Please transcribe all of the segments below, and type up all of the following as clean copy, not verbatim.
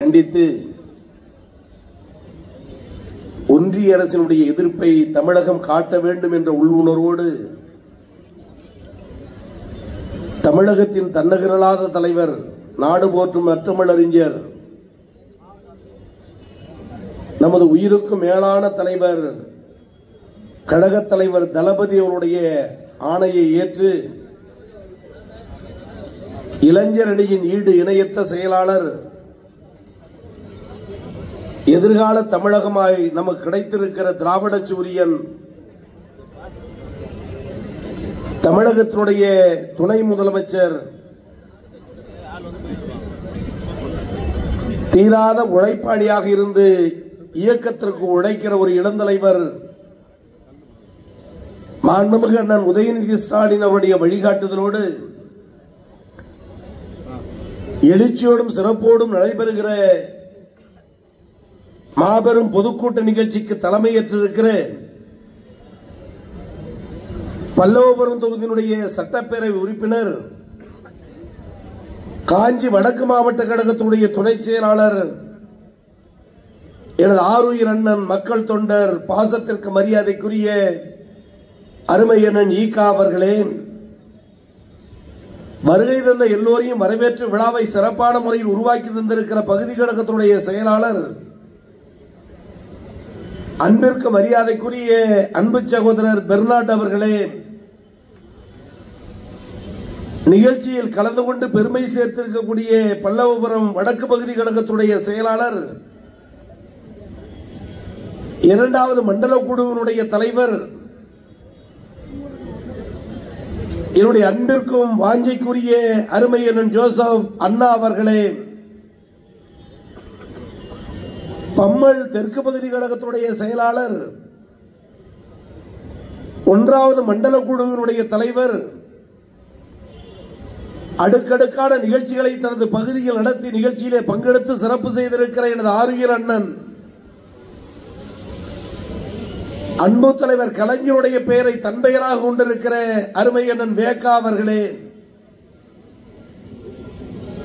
கண்டித்து ஒன்றிய அரசினுடைய எதிர்ப்பை தமிழகம் காட்ட வேண்டும் என்ற உள்ளுணர்வோடு தமிழகத்தின் தன்னகரலாத தலைவர், நாடு போற்றும் நற்றமிழறிஞர், நமது உயிருக்கும் மேலான தலைவர், கழகத் தலைவர் தளபதி அவருடைய ஆணையை ஏற்று இளைஞர் அணியின் ஈடு இணையற்ற செயலாளர், எதிர்கால தமிழகமாய் நமக்கு கிடைத்திருக்கிற திராவிட சூரியன், தமிழகத்தினுடைய துணை முதலமைச்சர், தீராத உழைப்பாளியாக இருந்து இயக்கத்திற்கு உழைக்கிற ஒரு இளந்தலைவர், மாண்புமிகு அண்ணன் உதயநிதி ஸ்டாலின் அவருடைய வழிகாட்டுதலோடு எழுச்சியோடும் சிறப்போடும் நடைபெறுகிற மாபெரும் பொதுக்கூட்ட நிகழ்ச்சிக்கு தலைமையேற்றிருக்கிற பல்லவபுரம் தொகுதியினுடைய சட்டப்பேரவை உறுப்பினர், காஞ்சி வடக்கு மாவட்ட கழகத்துடைய துணை செயலாளர், எனது ஆருயிர் அண்ணன், மக்கள் தொண்டர், பாசத்திற்கு மரியாதைக்குரிய அருமை அண்ணன் ஈகா அவர்களே, வருகை தந்த எல்லோரையும் வரவேற்று விழாவை சிறப்பான முறையில் உருவாக்கி தந்திருக்கிற பகுதி கழகத்துடைய செயலாளர், அன்பிற்கு மரியாதைக்குரிய அன்பு சகோதரர் பெர்னாட் அவர்களே, நிகழ்ச்சியில் கலந்து கொண்டு பெருமை சேர்த்திருக்கக்கூடிய பல்லவபுரம் வடக்கு பகுதி கழகத்துடைய செயலாளர், இரண்டாவது மண்டல குழுவினுடைய தலைவர், என்னுடைய அன்பிற்கும் வாஞ்சைக்குரிய அருமை அண்ணன் ஜோசப் அண்ணா அவர்களே, பம்மல் தெற்கு பகுதி கழகத்துடைய செயலாளர், ஒன்றாவது மண்டல குழுவினுடைய தலைவர், அடுக்கடுக்கான நிகழ்ச்சிகளை தனது பகுதியில் நடத்தி நிகழ்ச்சியிலே பங்கெடுத்து சிறப்பு செய்திருக்கிற எனது ஆருயிர் அண்ணன், அன்பு தலைவர் கலைஞருடைய பெயரை தன் பெயராக கொண்டிருக்கிற அருமை அண்ணன் வேகா அவர்களே,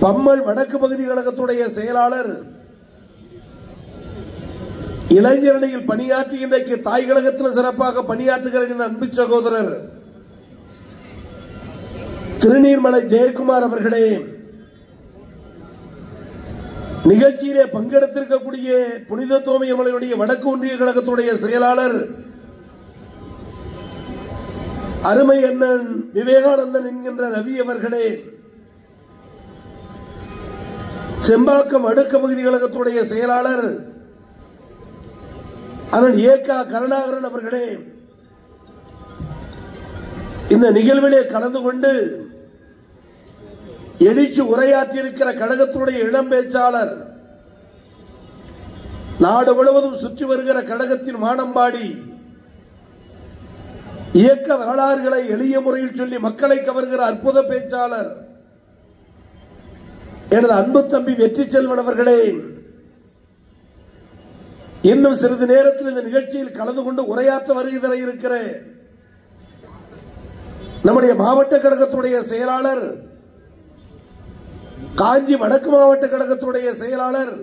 பம்மல் வடக்கு பகுதி கழகத்துடைய செயலாளர், இளைஞரணியில் பணியாற்றி இன்றைக்கு தாய் கழகத்தில் சிறப்பாக பணியாற்றுகிற இந்த அன்பு சகோதரர் திருநீர்மலை ஜெயக்குமார் அவர்களே, நிகழ்ச்சியிலே பங்கெடுத்திருக்கக்கூடிய புனித தோமையமலையுடைய வடக்கு ஒன்றிய கழகத்துடைய செயலாளர் அருமை அண்ணன் விவேகானந்தன் என்கின்ற ரவி அவர்களே, செம்பாக்கம் வடக்கு பகுதி கழகத்துடைய செயலாளர் அண்ணன் ஏகா கருணாகரன் அவர்களே, இந்த நிகழ்விலே கலந்து கொண்டு எழுச்சி உரையாற்றியிருக்கிற கழகத்துடைய இளம் பேச்சாளர், நாடு முழுவதும் சுற்றி வருகிற கழகத்தின் வானம்பாடி, இயக்க வரலாறுகளை எளிய முறையில் சொல்லி மக்களை கவர்கிற அற்புத பேச்சாளர் எனது அன்பு தம்பி வெற்றி செல்வன் அவர்களே, இன்னும் சிறிது நேரத்தில் இந்த நிகழ்ச்சியில் கலந்து கொண்டு உரையாற்ற வருகை தர இருக்கிற நம்முடைய மாவட்ட கழகத்துடைய செயலாளர், காஞ்சி வடக்கு மாவட்ட கழகத்துடைய செயலாளர்,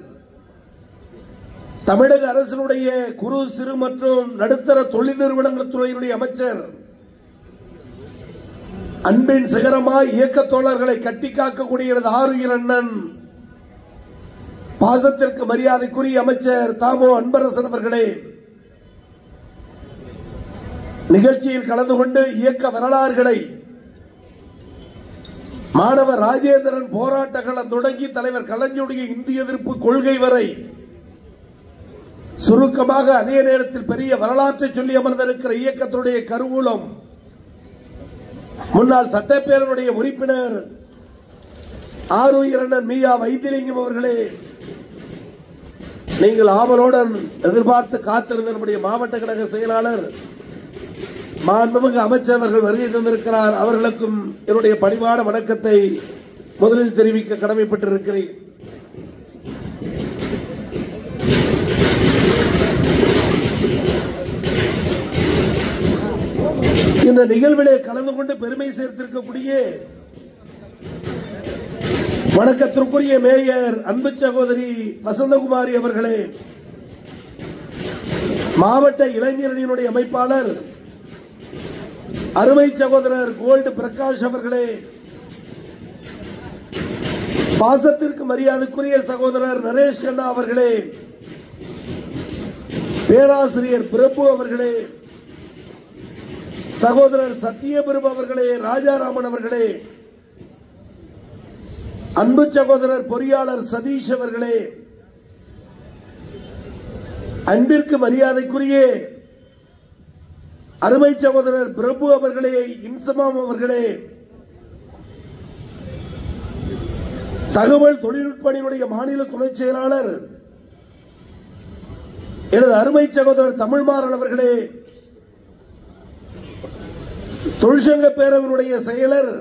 தமிழக அரசினுடைய குறு சிறு மற்றும் நடுத்தர தொழில் நிறுவனங்கள் துறையினுடைய அமைச்சர், அன்பின் சிகரமாய் இயக்க தோழர்களை கட்டி காக்கக்கூடிய எனது ஆருயிர் அண்ணன், பாசத்திற்கு மரியாதைக்குரிய அமைச்சர் தாமோ அன்பரசன் அவர்களே, நிகழ்ச்சியில் கலந்து கொண்டு இயக்க வரலாறுகளை மாணவர் ராஜேந்திரன் போராட்ட களம் தொடங்கி தலைவர் கலைஞருடைய இந்திய எதிர்ப்பு கொள்கை வரை சுருக்கமாக அதே நேரத்தில் பெரிய வரலாற்றை சொல்லி அமர்ந்திருக்கிற இயக்கத்துடைய கருவூலம் முன்னாள் சட்டப்பேரவையுடைய உறுப்பினர் ஆருயிர் அண்ணன் மீயா வைத்திலிங்கம் அவர்களே, நீங்கள் ஆவலுடன் எதிர்பார்த்து காத்திருந்த நம்முடைய மாவட்ட கழக செயலாளர் மாண்புமிகு அமைச்சர் அவர்கள் வருகை தந்திருக்கிறார். அவர்களுக்கும் என்னுடைய பணிவான வணக்கத்தை முதலில் தெரிவிக்க கடமைப்பட்டிருக்கிறேன். இந்த நிகழ்விலே கலந்து கொண்டு பெருமை சேர்த்திருக்கக்கூடிய வணக்கத்திற்குரிய மேயர் அன்பு சகோதரி வசந்தகுமாரி அவர்களே, மாவட்ட இளைஞரணியினுடைய அமைப்பாளர் அருமை சகோதரர் கோல்டு பிரகாஷ் அவர்களே, பாசத்திற்கு மரியாதைக்குரிய சகோதரர் நரேஷ் கண்ணா அவர்களே, பேராசிரியர் பிரபு அவர்களே, சகோதரர் சத்தியபிரபு அவர்களே, ராஜாராமன் அவர்களே, அன்பு சகோதரர் பொறியாளர் சதீஷ் அவர்களே, அன்பிற்கு மரியாதைக்குரிய அருமை சகோதரர் பிரபு அவர்களே, இன்சமாம் அவர்களே, தகவல் தொழில்நுட்ப மாநில துணை செயலாளர் எனது அருமை சகோதரர் தமிழ்மாறன் அவர்களே, தொழிற்சங்க பேரவையினுடைய செயலர்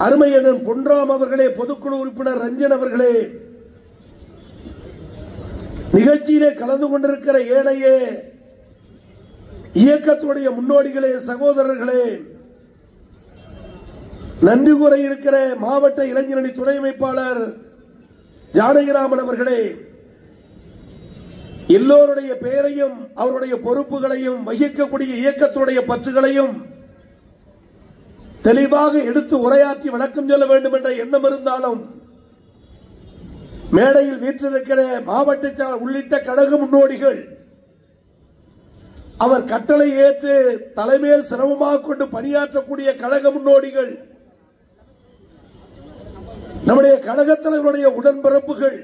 அருமையண்ணன் பொன்ராம் அவர்களே, பொதுக்குழு உறுப்பினர் ரஞ்சன் அவர்களே, நிகழ்ச்சியிலே கலந்து கொண்டிருக்கிற ஏனைய இயக்கத்துடைய முன்னோடிகளே, சகோதரர்களே, நன்றி கூற இருக்கிற மாவட்ட இளைஞரணி துணை அமைப்பாளர் ஜானகிராமன் அவர்களே, எல்லோருடைய பெயரையும் அவருடைய பொறுப்புகளையும் வகிக்கக்கூடிய இயக்கத்துடைய பற்றுகளையும் தெளிவாக எடுத்து உரையாற்றி வணக்கம் சொல்ல வேண்டும் என்ற எண்ணம் இருந்தாலும் மேடையில் வீற்றிருக்கிற மாவட்ட உள்ளிட்ட கழக முன்னோடிகள் அவர் கட்டளை ஏற்று தலைமையில் சிரமமாக கொண்டு பணியாற்றக்கூடிய கழக முன்னோடிகள், நம்முடைய கழகத் தலைவருடைய உடன்பிறப்புகள்,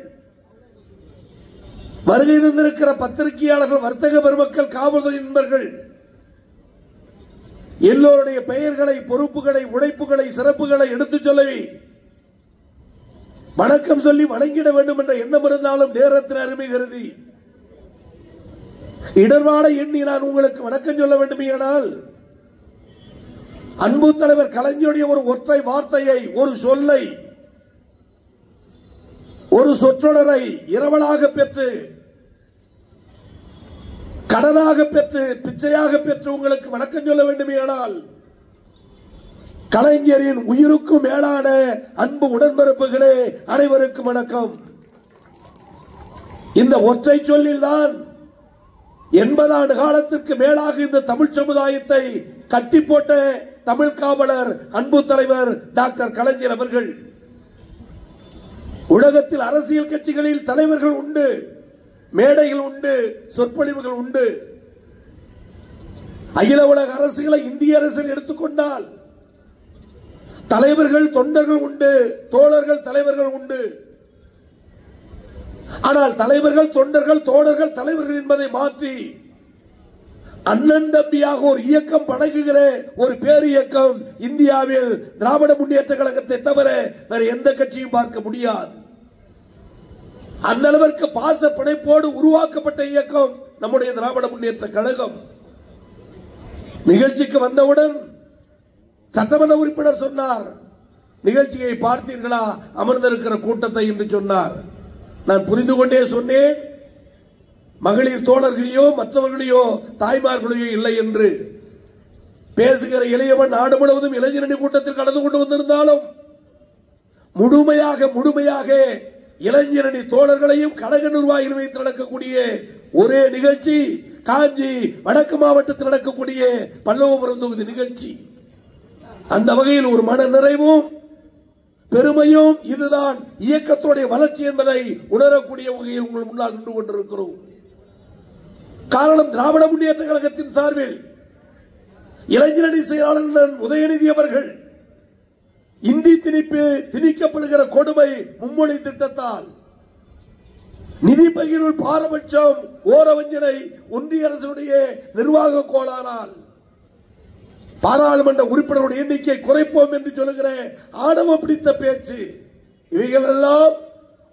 வருகை தந்திருக்கிற பத்திரிகையாளர்கள், வர்த்தக பெருமக்கள், காவல்துறை நண்பர்கள், எல்லோருடைய பெயர்களை, பொறுப்புகளை, உழைப்புகளை, சிறப்புகளை எடுத்துச் சொல்லி வணக்கம் சொல்லி வணங்கிட வேண்டும் என்ற எண்ணம் இருந்தாலும் நேரத்தில் அருமை கருதி இடர்பாட எண்ணி நான் உங்களுக்கு வணக்கம் சொல்ல வேண்டுமானால் அன்பு தலைவர் கலைஞருடைய ஒரு ஒற்றை வார்த்தையை, ஒரு சொல்லை, ஒரு சொற்றொடரை இரவலாக பெற்று, கடனாக பெற்று, பிச்சையாக பெற்று உங்களுக்கு வணக்கம் சொல்ல வேண்டுமானால் கலைஞரின் உயிருக்கும் மேலான அன்பு உடன்பிறப்புகளே, அனைவருக்கும் வணக்கம். இந்த ஒற்றை சொல்லில் தான் 80 ஆண்டு காலத்திற்கு மேலாக இந்த தமிழ் சமுதாயத்தை கட்டி போட்ட தமிழ் காவலர் அன்பு தலைவர் டாக்டர் கலைஞர் அவர்கள். உலகத்தில் அரசியல் கட்சிகளில் தலைவர்கள் உண்டு, மேடைகள் உண்டு, சொற்பொழிவுகள் உண்டு. அகில உலக அரசுகளை இந்திய அரசில் எடுத்துக்கொண்டால் தலைவர்கள், தொண்டர்கள் உண்டு, தோழர்கள், தலைவர்கள் உண்டு. ஆனால் தலைவர்கள், தொண்டர்கள், தோழர்கள், தலைவர்கள் என்பதை மாற்றி அண்ணன் தம்பியாக ஒரு இயக்கம் பழகுகிற ஒரு பேர் இயக்கம் இந்தியாவில் திராவிட முன்னேற்ற கழகத்தை தவிர வேற எந்த கட்சியும் பார்க்க முடியாது. அந்த அளவிற்கு பாச பிணைப்போடு உருவாக்கப்பட்ட இயக்கம் நம்முடைய திராவிட முன்னேற்ற கழகம். நிகழ்ச்சிக்கு வந்தவுடன் சட்டமன்ற உறுப்பினர் சொன்னார், நிகழ்ச்சியை பார்த்தீர்களா, அமர்ந்திருக்கிற கூட்டத்தை என்று சொன்னார். நான் புரிந்து கொண்டே சொன்னேன், மகளிர் தோழர்களையோ மற்றவர்களையோ தாய்மார்களையோ இல்லை என்று. பேசுகிற இளையவன் நாடு முழுவதும் இளைஞரணி கூட்டத்தில் கலந்து கொண்டு வந்திருந்தாலும் முழுமையாக இளைஞரணி தோழர்களையும் கழக நிர்வாகிகள் வைத்து நடக்கக்கூடிய ஒரே நிகழ்ச்சி காஞ்சி வடக்கு மாவட்டத்தில் நடக்கக்கூடிய பல்லவபுரம் தொகுதி நிகழ்ச்சி. அந்த வகையில் ஒரு மன நிறைவும் பெருமையும் இதுதான் இயக்கத்துடைய வளர்ச்சி என்பதை உணரக்கூடிய வகையில் உங்கள் முன்னால் நின்று கொண்டிருக்கிறோம். காரணம், திராவிட முன்னேற்ற கழகத்தின் சார்பில் இளைஞரணி செயலாளர் உதயநிதி அவர்கள் இந்தி திணிக்கப்படுகிற கொடுமை மும்மொழி திட்டத்தால், நிதி பகிர்வில் பாரபட்சம், ஓரவஞ்சனை, ஒன்றிய அரசுடைய நிர்வாக கோளாறால் பாராளுமன்ற உறுப்பினருடைய எண்ணிக்கை குறைப்போம் என்று சொல்லுகிற ஆணவ பிடித்த பேச்சு, இவைகள் எல்லாம்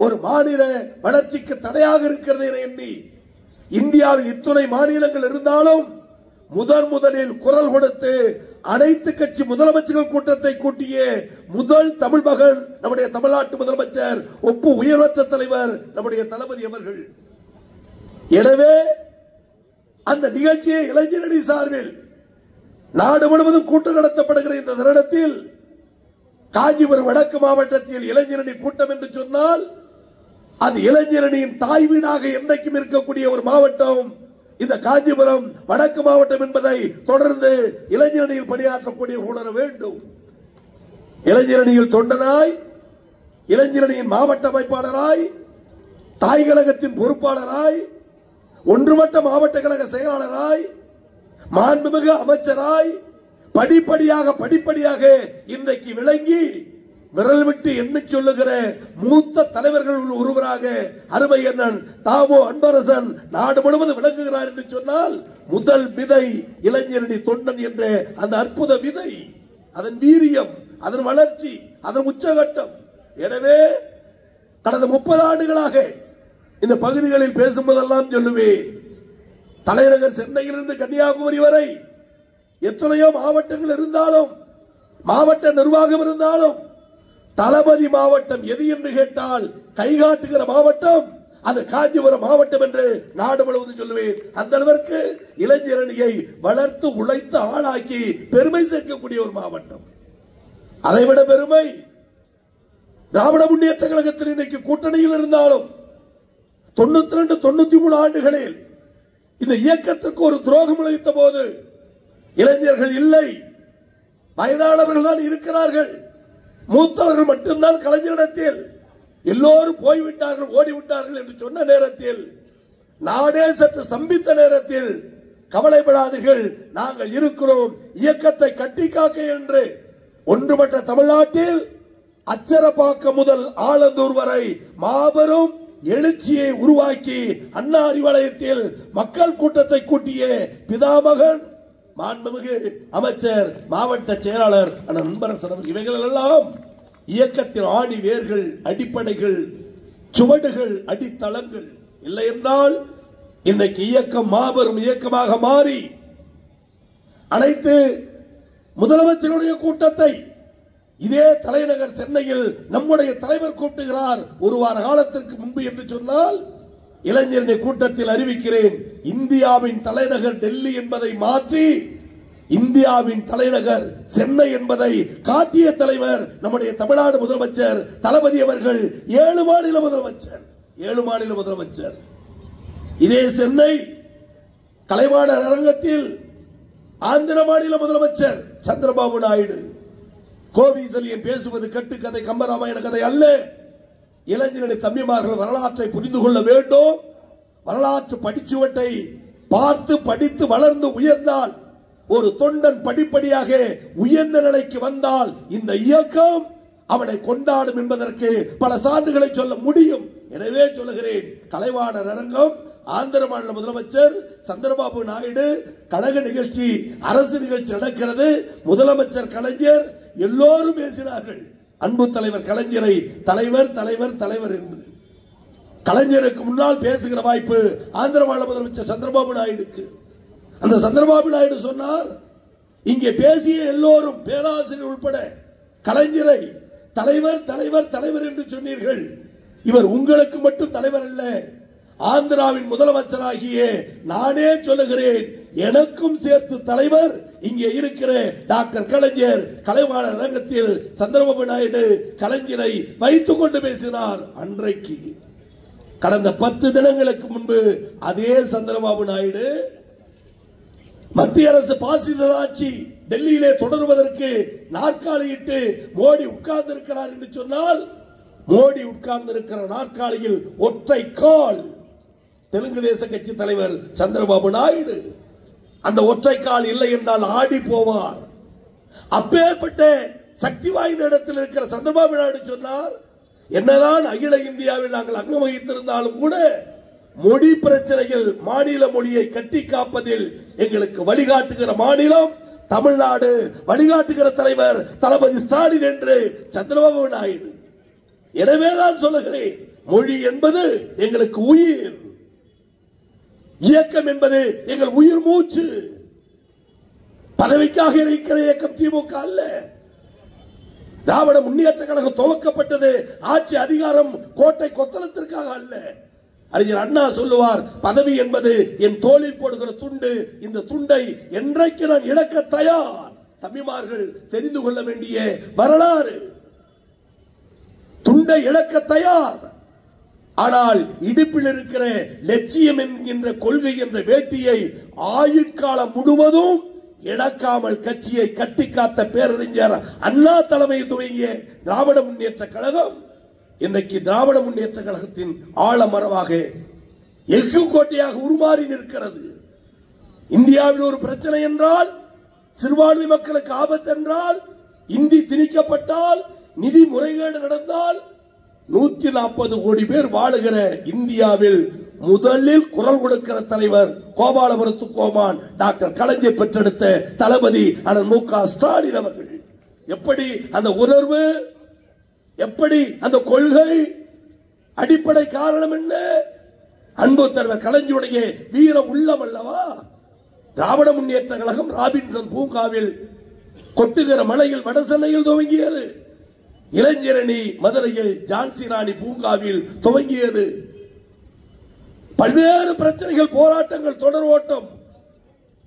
ஒரு மாநில வளர்ச்சிக்கு தடையாக இருக்கிறது என எண்ணி இந்தியாவில் இத்துணை மாநிலங்கள் இருந்தாலும் முதலில் குரல் கொடுத்து அனைத்து கட்சி முதலமைச்சர்கள் கூட்டத்தை கூட்டிய முதல் தமிழ் மகன் நம்முடைய தமிழ்நாட்டு முதலமைச்சர், ஒப்பு உயர்வற்ற தலைவர் நம்முடைய தளபதி அவர்கள். எனவே அந்த நிகழ்ச்சியை இளைஞரணி சார்பில் நாடு முழுவதும் கூட்டம் நடத்தப்படுகிற இந்த தருணத்தில் காஞ்சிபுரம் வடக்கு மாவட்டத்தில் இளைஞரணி கூட்டம் என்று சொன்னால் அது இளைஞரணியின் தாய் வீடாக என்றைக்கும் இருக்கக்கூடிய ஒரு மாவட்டம் இந்த காஞ்சிபுரம் வடக்கு மாவட்டம் என்பதை தொடர்ந்து இளைஞரணியில் பணியாற்றக்கூடிய உணர வேண்டும். இளைஞரணியில் தொண்டனாய், இளைஞரணியின் மாவட்ட அமைப்பாளராய், தாய் கழகத்தின் பொறுப்பாளராய், ஒன்றுமட்ட மாவட்ட கழக செயலாளராய், மாண்புமிகு அமைச்சராய் படிப்படியாக இன்றைக்கு விளங்கி விரல் விட்டு எண்ணி சொல்லுகிற மூத்த தலைவர்கள் ஒருவராக அருமை அண்ணன் தாமோ அன்பரசன் நாடு முழுவதும் விளங்குகிறார் என்று சொன்னால் முதல் விதை இளைஞரணி தொண்டன் என்ற அந்த அற்புத விதை, அதன் வீரியம், அதன் வளர்ச்சி, அதன் உச்சகட்டம். எனவே கடந்த 30 ஆண்டுகளாக இந்த பகுதிகளில் பேசும்போதெல்லாம் சொல்லுவேன், தலைநகர் சென்னையிலிருந்து கன்னியாகுமரி வரை எத்தனையோ மாவட்டங்கள் இருந்தாலும், மாவட்ட நிர்வாகம் இருந்தாலும், தளபதி மாவட்டம் எது என்று கேட்டால் கைகாட்டுகிற மாவட்டம் அது காஞ்சிபுரம் மாவட்டம் என்று நாடு முழுவதும் சொல்லுவேன். அந்த அளவிற்கு இளைஞரணியை வளர்த்து உழைத்து ஆளாக்கி பெருமை சேர்க்கக்கூடிய ஒரு மாவட்டம். அதைவிட பெருமை, திராவிட முன்னேற்ற கழகத்தில் இன்னைக்கு கூட்டணியில் இருந்தாலும் 92, 93 ஆண்டுகளில் இந்த இயக்கத்திற்கு ஒரு துரோகம் இழைத்த போது இளைஞர்கள் இல்லை, வயதானவர்கள் தான் இருக்கிறார்கள், மூத்தவர்கள் மட்டும்தான் கலைஞரிடத்தில், எல்லோரும் போய்விட்டார்கள், ஓடிவிட்டார்கள் என்று சொன்ன நேரத்தில், நாடே சற்று சம்பித்த நேரத்தில் கவலைப்படாதீர்கள், நாங்கள் இருக்கிறோம், இயக்கத்தை கட்டி காக்க என்று ஒன்றுபட்ட தமிழ்நாட்டில் அச்சரப்பாக்கம் முதல் ஆலந்தூர் வரை மாபெரும் எழுச்சியை உருவாக்கி அண்ணா அறிவாலயத்தில் மக்கள் கூட்டத்தை கூட்டிய பிதாமகன் மாண்புமிகு அமைச்சர், மாவட்ட செயலாளர் அன்பரசன். இவைகள் எல்லாம் இயக்கத்தின் ஆணி வேர்கள், அடிப்படைகள், சுவடுகள், அடித்தளங்கள். இல்லை என்றால் இன்றைக்கு இயக்கம் மாபெரும் இயக்கமாக மாறி அனைத்து முதலமைச்சருடைய கூட்டத்தை இதே தலைநகர் சென்னையில் நம்முடைய தலைவர் கூட்டுகிறார் ஒரு வார காலத்திற்கு முன்பு என்று சொன்னால், இளைஞரணி கூட்டத்தில் அறிவிக்கிறேன், இந்தியாவின் தலைநகர் டெல்லி என்பதை மாற்றி இந்தியாவின் தலைநகர் சென்னை என்பதை காட்டிய தலைவர் நம்முடைய தமிழ்நாடு முதலமைச்சர் தளபதி அவர்கள். 7 மாநில முதலமைச்சர். இதே சென்னை கலைவாணர் அரங்கத்தில் ஆந்திர மாநில முதலமைச்சர் சந்திரபாபு நாயுடு. கோவிசலியன் பேசுவது கட்டுக்கதை, கம்பராமாயண கதை அல்ல. இளைஞரணி தம்பிமார்கள் வரலாற்றை புரிந்து கொள்ள வேண்டும். வரலாற்று படிச்சுவட்டை பார்த்து படித்து வளர்ந்து உயர்ந்தால், ஒரு தொண்டன் படிப்படியாக உயர்ந்த நிலைக்கு வந்தால் இந்த இயக்கம் அவனை கொண்டாடும் என்பதற்கு பல சான்றுகளை சொல்ல முடியும். எனவே சொல்லுகிறேன், கலைவாணர் அரங்கம், ஆந்திர மாநில முதலமைச்சர் சந்திரபாபு நாயுடு, கழக நிகழ்ச்சி, அரசு நிகழ்ச்சி நடக்கிறது, முதலமைச்சர் கலைஞர் எல்லோரும் பேசினார்கள். அன்பு தலைவர் கலைஞரை தலைவர் தலைவர் தலைவர் என்று. கலைஞருக்கு முன்னால் பேசுகிற வாய்ப்பு ஆந்திர மாநில முதலமைச்சர் சந்திரபாபு நாயுடுக்கு. அந்த சந்திரபாபு நாயுடு சொன்னார், இங்கே பேசிய எல்லோரும் பேராசிரியர் உட்பட கலைஞரை தலைவர் தலைவர் தலைவர் என்று சொன்னீர்கள். இவர் உங்களுக்கு மட்டும் தலைவர் அல்ல, ஆந்திராவின் முதலமைச்சராகிய நானே சொல்லுகிறேன், எனக்கும் சேர்த்து தலைவர் இங்கே இருக்கிற டாக்டர் கலைஞர். கலைவாணர் அரங்கத்தில் சந்திரபாபு நாயுடு கலைஞரை வைத்துக் கொண்டு பேசினார். அன்றைக்கு கடந்த 10 தினங்களுக்கு முன்பு அதே சந்திரபாபு நாயுடு மத்திய அரசு பாசிச ஆட்சி டெல்லியிலே தொடருவதற்கு நாற்காலியிட்டு மோடி உட்கார்ந்து இருக்கிறார் என்று சொன்னால், மோடி உட்கார்ந்து இருக்கிற நாற்காலியில் ஒற்றை கால் தெலுங்கு தேச கட்சி தலைவர் சந்திரபாபு நாயுடு. அந்த ஒற்றை கால் இல்லை என்றால் ஆடி போவார். அப்பேற்பட்ட சக்தி வாய்ந்த இடத்தில் இருக்கிற சந்திரபாபு நாயுடு சொன்னார், என்னதான் அகில இந்தியாவில் நாங்கள் அங்கம் வகித்திருந்தாலும் கூட மொழி பிரச்சனையில் மாநில மொழியை கட்டி காப்பதில் எங்களுக்கு வழிகாட்டுகிற மாநிலம் தமிழ்நாடு, வழிகாட்டுகிற தலைவர் தளபதி ஸ்டாலின் என்று சந்திரபாபு நாயுடு. எனவேதான் சொல்லுகிறேன், மொழி என்பது எங்களுக்கு உயிர், இயக்கம் என்பது எங்கள் உயிர் மூச்சு. பதவிக்காக இருக்கிற இயக்கம் திமுக அல்ல. திராவிட முன்னேற்ற கழகம் துவக்கப்பட்டது ஆட்சி அதிகாரம் கோட்டை கொத்தளத்திற்காக அல்ல. அறிஞர் அண்ணா சொல்லுவார், பதவி என்பது என் தோளில் போடுகிற துண்டு, இந்த துண்டை என்றைக்கு நான் இழக்க தயார். தம்பிமார்கள் தெரிந்து கொள்ள வேண்டிய வரலாறு. துண்டை இழக்க தயார். ஆனால் இடுப்பில் இருக்கிற லட்சியம் என்கின்ற கொள்கை என்ற வேட்டியை ஆயுட்காலம் முழுவதும் இழக்காமல் கட்சியை கட்டி காத்த பேரறிஞர் அண்ணா தலைமையில் துவங்கிய திராவிட முன்னேற்ற கழகம் இன்றைக்கு திராவிட முன்னேற்ற கழகத்தின் ஆழமரமாக எஃகு கோட்டையாக உருமாறி நிற்கிறது. இந்தியாவில் ஒரு பிரச்சனை என்றால், சிறுபான்மை மக்களுக்கு ஆபத்து என்றால், இந்தி திணிக்கப்பட்டால், நிதி முறைகேடு நடந்தால் 140 கோடி பேர் வாழுகிற இந்தியாவில் முதலில் குரல் கொடுக்கிற தலைவர் கோபாலபுரத்து கோமான் டாக்டர் கலைஞர் பெற்றெடுத்த தளபதி அண்ணன் மு.க. ஸ்டாலின் அவர்கள். எப்படி அந்த உணர்வு, எப்படி அந்த கொள்கை, அடிப்படை காரணம் என்ன? அன்பு தலைவர் கலைஞருடைய வீர உள்ளம் அல்லவா? திராவிட முன்னேற்ற கழகம் ராபின்சன் பூங்காவில் கொட்டுகிற மலையில் வடசென்னையில் துவங்கியது. இளைஞரணி மதுரையில் ஜான்சி ராணி பூங்காவில் துவங்கியது. பல்வேறு பிரச்சனைகள், போராட்டங்கள், தொடர் ஓட்டம்.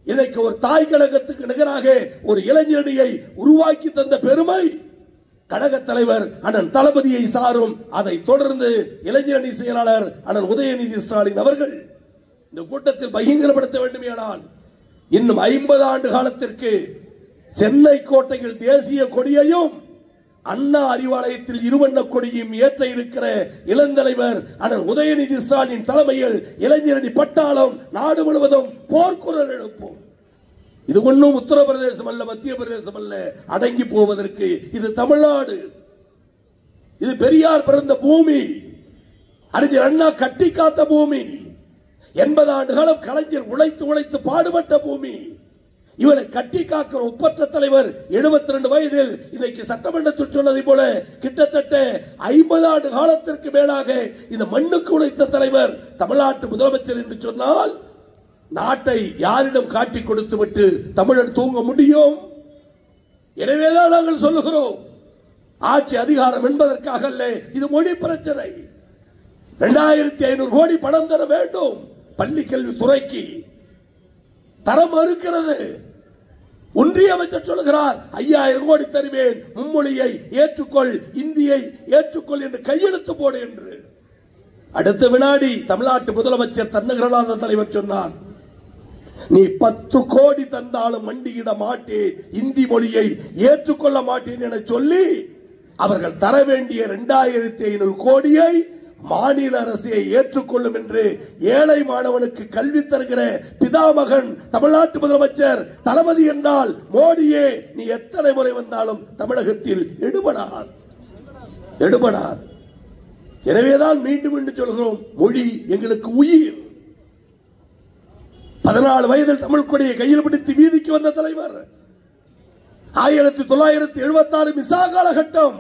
இன்னைக்கு ஒரு தாய் கழகத்துக்கு நிகராக ஒரு இளைஞரணியை உருவாக்கி தந்த பெருமை கழக தலைவர் அண்ணன் தளபதியை சாரும். அதை தொடர்ந்து இளைஞரணி செயலாளர் அண்ணன் உதயநிதி ஸ்டாலின் அவர்கள் இந்த கூட்டத்தில் பகிரங்கப்படுத்த வேண்டுமானால் இன்னும் 50 ஆண்டு காலத்திற்கு சென்னை கோட்டையில் தேசிய கொடியையும் அண்ணா அறிவாலயத்தில் இருவண்ண கொடியும் ஏற்ற இருக்கிற இளந்தலைவர் அண்ணன் உதயநிதி ஸ்டாலின் தலைமையில் இளைஞரணி பட்டாளம் நாடு முழுவதும் போர்க்குரல் எழுப்போம். இது ஒன்றும் உத்தரப்பிரதேசம் அல்ல, மத்திய பிரதேசம் அல்ல. அடங்கி போவதற்கு இது தமிழ்நாடு. இது பெரியார் பிறந்த பூமி, அறிஞர் அண்ணா கட்டி காத்த பூமி, 80 ஆண்டு காலம் கலைஞர் உழைத்து உழைத்து பாடுபட்ட பூமி. இவரை கட்டி காக்கிற ஒப்பற்ற தலைவர் 72 வயதில் இன்னைக்கு சட்டமன்றத்தில் சொன்னதை போல கிட்டத்தட்ட 50 ஆண்டு காலத்திற்கு மேலாக இந்த மண்ணுக்கு உழைத்த தலைவர் தமிழ்நாட்டு முதலமைச்சர் என்று சொன்னால் நாட்டை யாரிடம் காட்டி கொடுத்து விட்டு தமிழன் தூங்க முடியும்? எனவேதான் நாங்கள் சொல்லுகிறோம், ஆட்சி அதிகாரம் என்பதற்காக அல்ல, இது மொழி பிரச்சனை. 2500 கோடி பணம் தர வேண்டும் பள்ளி கல்வி துறைக்கு, தரம் மறுக்கிறது. ஒன்றிய அமைச்சர் சொல்லுகிறார் 5000 கோடி தருவேன், மும்மொழியை ஏற்றுக்கொள், இந்தியை ஏற்றுக்கொள் என்று கையெழுத்து போடு என்று. அடுத்த வினாடி தமிழ்நாட்டு முதலமைச்சர் தன்னகரலாத தலைவர் சொன்னார், நீ 10 கோடி தந்தாலும் மண்டியிட மாட்டேன், இந்தி மொழியை ஏற்றுக்கொள்ள மாட்டேன் என சொல்லி அவர்கள் தர வேண்டிய 2500 கோடியை மாநில அரசை ஏற்றுக்கொள்ளும் என்று ஏழை மாணவனுக்கு கல்வி தருகிற பிதாமகன் தமிழ்நாட்டு முதலமைச்சர் தளபதி என்றால் மோடியே நீ எத்தனை முறை வந்தாலும் தமிழகத்தில் எடுபடார். எனவேதான் மீண்டும் மீண்டும் சொல்கிறோம், மொழி எங்களுக்கு உயிர். 14 வயதில் தமிழ் கொடியை கையில் பிடித்து வீதிக்கு வந்த தலைவர். 1976 மிசா காலகட்டம்.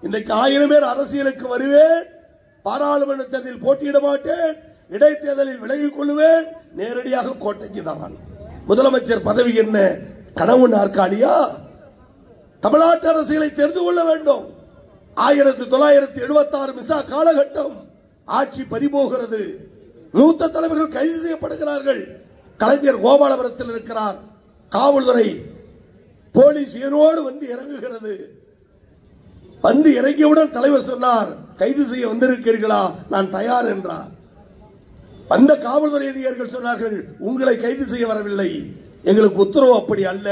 இன்றைக்கு 1000 பேர் அரசியலுக்கு வருவேன், பாராளுமன்ற தேர்தலில் போட்டியிட மாட்டேன், இடைத்தேர்தலில் விலகிக் கொள்வேன், நேரடியாக கோட்டைக்கு தான். முதலமைச்சர் பதவி என்ன கனவு நாற்காலியா? தமிழ்நாட்டு அரசியலை தெரிந்து கொள்ள வேண்டும். 1976 மிசா காலகட்டம். ஆட்சி பறிபோகிறது, மூத்த தலைவர்கள் கைது செய்யப்படுகிறார்கள். கலைஞர் கோபாலபுரத்தில் இருக்கிறார், காவல்துறை போலீஸ் வீரோடு வந்து இறங்குகிறது. வந்து இறங்கியவுடன் தலைவர் சொன்னார், கைது செய்ய வந்திருக்கிறீர்களா? நான் தயார் என்றார். வந்த காவல்துறை அதிகாரிகள் சொன்னார்கள், உங்களை கைது செய்ய வரவில்லை, எங்களுக்கு உத்தரவு அப்படி அல்ல.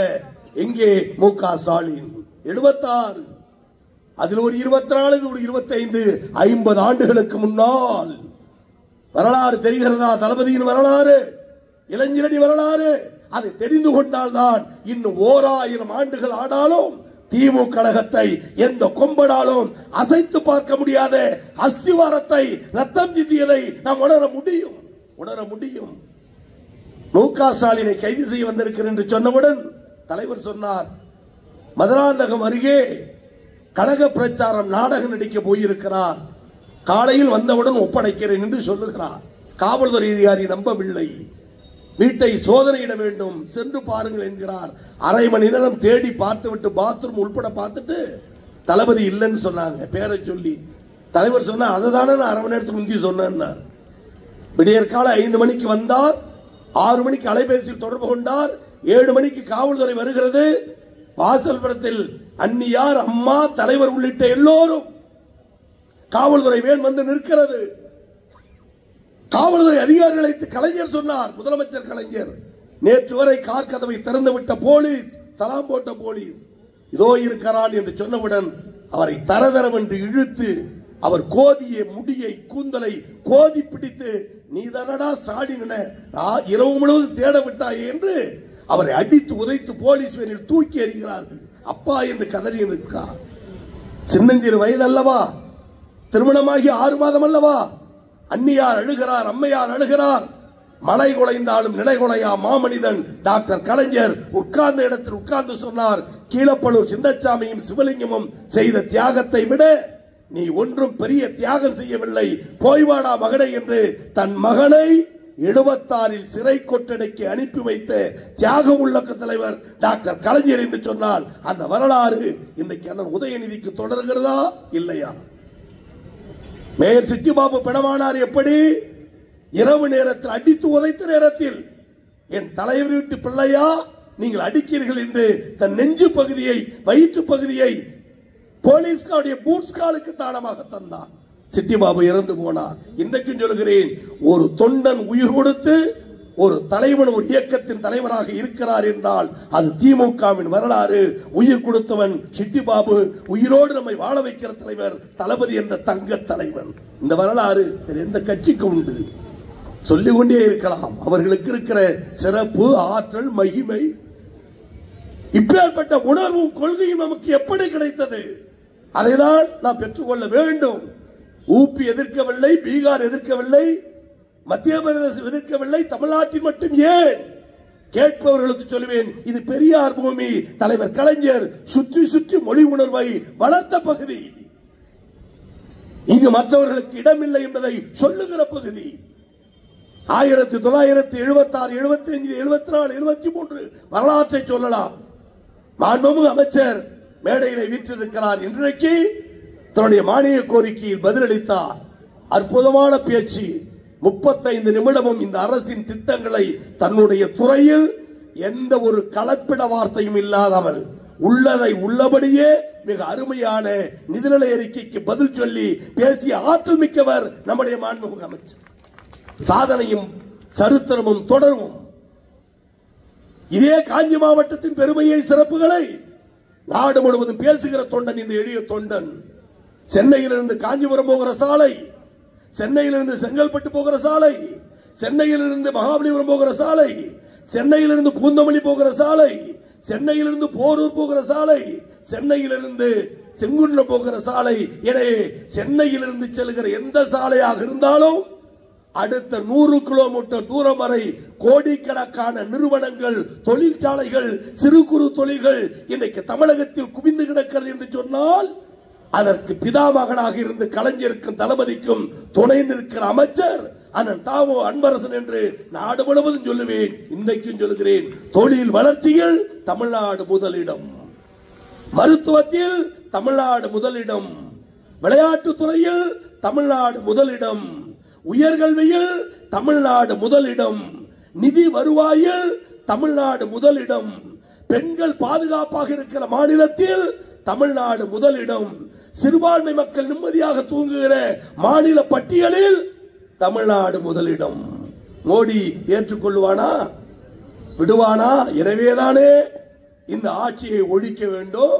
எங்கே மு.க. ஸ்டாலின்? 76, அதில் ஒரு 24, ஒரு 25, 50 ஆண்டுகளுக்கு முன்னால். வரலாறு தெரிகிறதா? தளபதியின் வரலாறு, இளைஞரணி வரலாறு. அதை தெரிந்து கொண்டால்தான் இன்னும் 1000 ஆண்டுகள் ஆனாலும் திமுக கழகத்தை எந்த கொம்பனாலும் அசைத்து பார்க்க முடியாத அஸ்திவாரத்தை, ரத்தம் சிந்தியதை நாம் உணர முடியும். மு.க. ஸ்டாலினை கைது செய்ய வந்திருக்கிறேன் என்று சொன்னவுடன் தலைவர் சொன்னார், மதுராந்தகம் அருகே கழக பிரச்சாரம் நாடகம் நடிக்க போயிருக்கிறார், காலையில் வந்தவுடன் ஒப்படைக்கிறேன் என்று சொல்லுகிறார். காவல்துறை அதிகாரி நம்பவில்லை. வீட்டை சோதனையிட வேண்டும், சென்று பாருங்கள் என்கிறார். அரை மணி நேரம் தேடி பார்த்துவிட்டு பாத்ரூம் உள்பட பார்த்துட்டு தளபதி இல்லைன்னு சொன்னாங்க. பேரை சொல்லி தலைவர் சொன்ன அதுதானே நான் அரை மணி நேரத்துக்கு முந்தி சொன்னேன். விடியற்கால 5 மணிக்கு வந்தார், 6 மணிக்கு அலைபேசியில் தொடர்பு கொண்டார், 7 மணிக்கு காவல்துறை வருகிறது. வாசல்புரத்தில் அன்னியார், அம்மா, தலைவர் உள்ளிட்ட எல்லோரும் காவல்துறை வேன் வந்து நிற்கிறது. காவல்துறை அதிகாரிகளை கலைஞர் சொன்னார், முதலமைச்சர் கலைஞர், நேற்று வரை கார் கதவை திறந்துவிட்ட போலீஸ், சலாம் போட்ட போலீஸ் இதோ இருக்கிறான் என்று சொன்னவுடன் அவரை தரதரவென்று இழுத்து அவர் கோதிய முடியை கூந்தலை கோதி பிடித்து, நீதானடா ஸ்டாலின் என இரவு முழுவதும் தேட விட்டாயே என்று அவரை அடித்து உதைத்து போலீஸ் வேனில் தூக்கி எறிகிறார்கள். அப்பா என்று கதறி இருக்கிறார். சின்னஞ்சிறு வயது அல்லவா, திருமணமாகி 6 மாதம் அல்லவா, அன்னியார் அழுகிறார், அம்மையார் அழுகிறார். மலை குலைந்தாலும் நிலை குலையா மாமனிதன் டாக்டர் கலைஞர் உட்கார்ந்த இடத்தில் உட்கார்ந்து சொன்னார், கீழப்பழூர் சின்னச்சாமியும் சிவலிங்கமும் செய்த தியாகத்தை விட நீ ஒன்றும் பெரிய தியாகம் செய்யவில்லை, போய்வாடா மகனை என்று தன் மகனை 76 சிறை கொட்டடைக்கு அனுப்பி வைத்த தியாக உள்ளக்க தலைவர் டாக்டர் கலைஞர் என்று சொன்னால் அந்த வரலாறு இன்றைக்கு அண்ணன் உதயநிதிக்கு தொடர்கிறதா இல்லையா? மேயர் சிட்டிபாபு பிணமானார் எப்படி? இரவு நேரத்தில் அடித்து உதைத்த நேரத்தில், என் தலைவர் வீட்டு பிள்ளையா நீங்கள் அடிக்கிறீர்கள் என்று தன் நெஞ்சு பகுதியை, வயிற்று பகுதியை போலீஸ்காருடைய பூட்ஸ் காலுக்கு தானமாக தந்தான். சிட்டிபாபு இறந்து போனார். இன்றைக்கும் சொல்கிறேன், ஒரு தொண்டன் உயிர் கொடுத்து ஒரு தலைவன் ஒரு இயக்கத்தின் தலைவராக இருக்கிறார் என்றால் அது திமுகவின் வரலாறு. உயிர் கொடுத்தவன் சிட்டிபாபு, உயிரோடு நம்மை வாழ வைக்கிற தலைவர் தளபதி என்ற தங்க தலைவன். இந்த வரலாறு எந்த கட்சிக்கும் உண்டு, சொல்லிக் கொண்டே இருக்கலாம். அவர்களுக்கு இருக்கிற சிறப்பு, ஆற்றல், மகிமை. இப்பேற்பட்ட உணர்வும் கொள்கையும் நமக்கு எப்படி கிடைத்தது? அதைதான் நாம் பெற்றுக்கொள்ள வேண்டும். ஊபி எதிர்க்கவில்லை, பீகார் எதிர்க்கவில்லை, மத்திய பிரதேசம் எதிர்க்கவில்லை, தமிழ்நாட்டில் மட்டும் ஏன்? கேட்பவர்களுக்கு சொல்லுவேன், இது பெரியார் பூமி. தலைவர் கலைஞர் சுற்றி சுற்றி மொழி உணர்வை வளர்த்த பகுதி. இங்கு மற்றவர்களுக்கு இடமில்லை என்பதை சொல்லுகிற பகுதி. 1976, 75, 74, 73 வரலாற்றை சொல்லலாம். மாண்புமிகு அமைச்சர் மேடையிலே வீற்றிருக்கிறார். இன்றைக்கு தன்னுடைய மானிய கோரிக்கையில் பதிலளித்தார். அற்புதமான பேச்சு. 35 நிமிடமும் இந்த அரசின் திட்டங்களை தன்னுடைய துறையில் எந்த ஒரு கலப்பிட வார்த்தையும் இல்லாதவள் உள்ளதை உள்ளபடியே மிக அருமையான நிதிநிலை அறிக்கைக்கு பதில் சொல்லி பேசிய ஆற்றல் மிக்கவர் நம்முடைய மாண்புமிகு அமைச்சர். சாதனையும் சரித்திரமும் தொடரும். இதே காஞ்சி மாவட்டத்தின் பெருமையை, சிறப்புகளை நாடு முழுவதும் பேசுகிற தொண்டன் இந்த எளிய தொண்டன். சென்னையிலிருந்து காஞ்சிபுரம் போகிற சாலை, சென்னையிலிருந்து செங்கல்பட்டு போகிற சாலை, சென்னையிலிருந்து மகாபலிபுரம் போகிற சாலை, சென்னையிலிருந்து பூந்தமல்லி போகிற சாலை, சென்னையிலிருந்து போரூர் போகிற சாலை, சென்னையிலிருந்து செங்குன்றம் போகிற சாலை என சென்னையிலிருந்து செல்கிற எந்த சாலையாக இருந்தாலும் அடுத்த 100 கிலோமீட்டர் தூரம் வரை கோடிக்கணக்கான நிறுவனங்கள், தொழிற்சாலைகள், சிறு குறு தொழில்கள் இன்றைக்கு தமிழகத்தில் குவிந்து கிடக்கிறது என்று சொன்னால் அதற்கு பிதாமகனாக இருந்து கலைஞருக்கும் தளபதிக்கும் துணை நிற்கிற அமைச்சர் அண்ணன் தாமோ அன்பரசன் என்று நாடு முழுவதும் சொல்லுவேன். இன்றைக்கும் சொல்லுகிறேன், தொழில் வளர்ச்சியில் தமிழ்நாடு முதலிடம், மருத்துவத்தில் தமிழ்நாடு முதலிடம், விளையாட்டுத் துறையில் தமிழ்நாடு முதலிடம், உயர்கல்வியில் தமிழ்நாடு முதலிடம், நிதி வருவாயில் தமிழ்நாடு முதலிடம், பெண்கள் பாதுகாப்பாக இருக்கிற மாநிலத்தில் தமிழ்நாடு முதலிடம், சிறுபான்மை மக்கள் நிம்மதியாக தூங்குகிற மாநில பட்டியலில் தமிழ்நாடு முதலிடம். மோடி ஏற்றுக்கொள்வானா? விடுவானா? எனவேதானே இந்த ஆட்சியை ஒழிக்க வேண்டும்,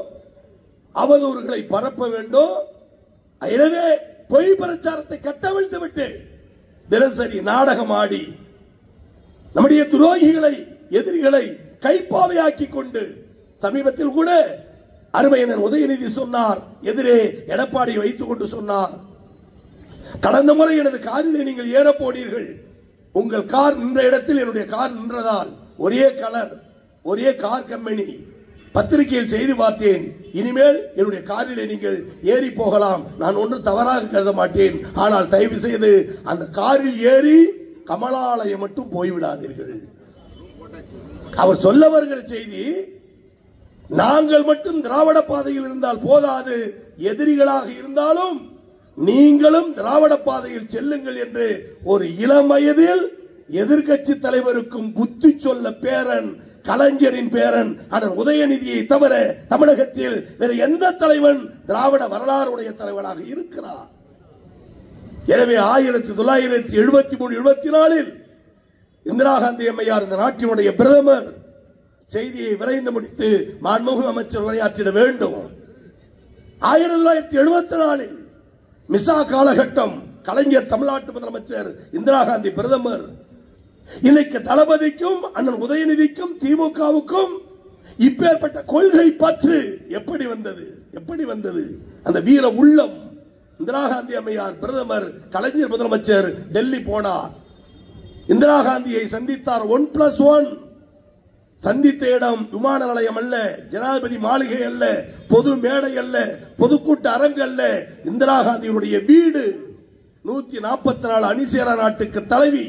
அவதூறுகளை பரப்ப வேண்டும். எனவே பொய் பிரச்சாரத்தை கட்டவிழ்த்து விட்டு தினசரி நாடகம் ஆடி நம்முடைய துரோகிகளை, எதிரிகளை கைப்பாவையாக்கி கொண்டு, சமீபத்தில் கூட அருமையனர் உதயநிதி சொன்னார், எதிரே எடப்பாடி வைத்துக் கொண்டு சொன்னார், கடந்த முறை எனது காரிலே நீங்கள் ஏற போனீர்கள், உங்கள் கார் நின்ற இடத்தில் என்னுடைய கார் நின்றதால் ஒரே கலர், ஒரே கார் கம்பெனி, பத்திரிகையில் செய்து பார்த்தேன், இனிமேல் என்னுடைய காரிலே நீங்கள் ஏறி போகலாம், நான் ஒன்றும் தவறாக கருத மாட்டேன், ஆனால் தயவு செய்து அந்த காரில் ஏறி கமலாலயம் மட்டும் போய்விடாதீர்கள். அவர் சொல்ல வருகிற செய்தி, நாங்கள் மட்டும் திராவிட பாதையில் இருந்தால் போதாது, எதிரிகளாக இருந்தாலும் நீங்களும் திராவிட பாதையில் செல்லுங்கள் என்று ஒரு இளம் வயதில் எதிர்கட்சி தலைவருக்கும் புத்தி சொல்ல பேரன், கலைஞரின் பேரன் அண்ணன் உதயநிதியை தவிர தமிழகத்தில் வேறு எந்த தலைவன் திராவிட வரலாறுடைய தலைவனாக இருக்கிறார்? எனவே 1973-74 இந்திரா காந்தி அம்மையார் இந்த நாட்டினுடைய பிரதமர் செய்தியை விரைந்து முடித்து மாண்புமிகு அமைச்சர் உரையாற்றிட வேண்டும். 1974 மிசா காலகட்டம், கலைஞர் தமிழ்நாட்டு முதலமைச்சர், இந்திரா காந்தி பிரதமர். இன்னைக்கு தளபதிக்கும் அண்ணன் உதயநிதிக்கும் திமுகவுக்கும் இப்பேற்பட்ட கொள்கை பற்று எப்படி வந்தது? எப்படி வந்தது? அந்த வீர உள்ளம். இந்திரா காந்தி அம்மையார் பிரதமர், கலைஞர் முதலமைச்சர் டெல்லி போனார். இந்திரா காந்தியை சந்தித்தார். 1+1 சந்தித்த இடம் விமான நிலையம் அல்ல, ஜனாதிபதி மாளிகை அல்ல, பொது மேடை அல்ல, பொதுக்கூட்ட அரங்கு அல்ல, இந்திரா காந்தியுடைய வீடு. 144 அணிசேரா நாட்டுக்கு தலைவி,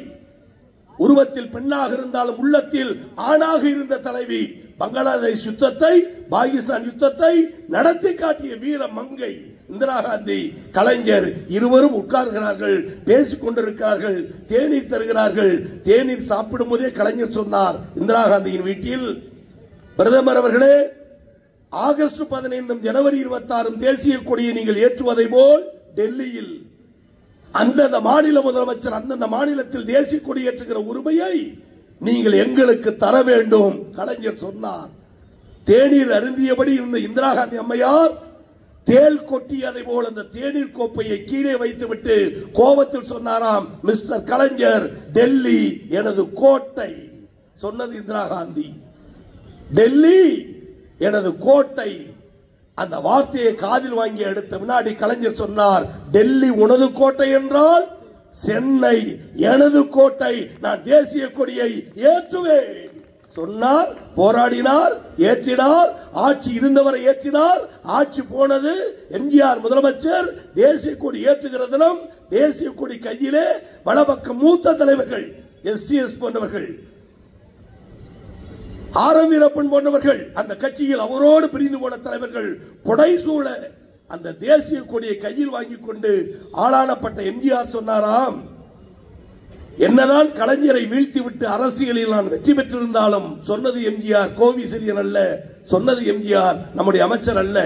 உருவத்தில் பெண்ணாக இருந்தாலும் உள்ளத்தில் ஆணாக இருந்த தலைவி. பங்களாதேஷ் யுத்தத்தை, பாகிஸ்தான் யுத்தத்தை நடத்தி காட்டிய வீர மங்கை இந்திரா காந்தி. கலைஞர் இருவரும் உட்கார்கிறார்கள், பேசிக் கொண்டிருக்கிறார்கள், தேநீர் தருகிறார்கள். தேநீர் சாப்பிடும் போதே கலைஞர் சொன்னார் இந்திரா காந்தியின் வீட்டில், பிரதமர் அவர்களே, ஆகஸ்ட் 15 ஜனவரி 26 தேசிய கொடியை நீங்கள் ஏற்றுவதை போல் டெல்லியில் அந்தந்த மாநில முதலமைச்சர் அந்தந்த மாநிலத்தில் தேசிய கொடி ஏற்றுகிற உரிமையை நீங்கள் எங்களுக்கு தர வேண்டும். கலைஞர் சொன்னார். தேநீர் அருந்தியபடி இருந்த இந்திரா காந்தி அம்மையார் தேல் கொட்டியதை போல் அந்த தேநீர் கோப்பையை கீழே வைத்துவிட்டு கோபத்தில் சொன்னாராம், மிஸ்டர் கலைஞர், டெல்லி எனது கோட்டை. சொன்னது இந்திரா காந்தி. டெல்லி எனது கோட்டை. அந்த வார்த்தையை காதில் வாங்கி அடுத்த வினாடி கலைஞர் சொன்னார், டெல்லி உனது கோட்டை என்றால் சென்னை எனது கோட்டை, நான் தேசிய கொடியை ஏற்றுவேன் சொன்னார். போராடினார், ஏற்றினார், ஆட்சி இருந்தவரை ஏற்றினார். ஆட்சி போனது, எம்ஜிஆர் முதலமைச்சர், தேசிய கொடி ஏற்றுகிற தினம் தேசிய கொடி கையிலே, வலப்பக்க மூத்த தலைவர்கள் எஸ்டிஎஸ் போன்றவர்கள், ஆரம் வீரப்பன் போன்றவர்கள், அந்த கட்சியில் அவரோடு பிரிந்து போன தலைவர்கள் புடைசூழ அந்த தேசிய கொடியை கையில் வாங்கிக் கொண்டு ஆளானப்பட்ட எம்ஜிஆர் சொன்னாராம், என்னதான் கலைஞரை வீழ்த்திவிட்டு அரசியலில் நான் வெற்றி பெற்றிருந்தாலும் சொன்னது எம்ஜிஆர் கோவிசிறியன் அல்ல, சொன்னது எம்ஜிஆர் நம்முடைய அமைச்சர் அல்ல.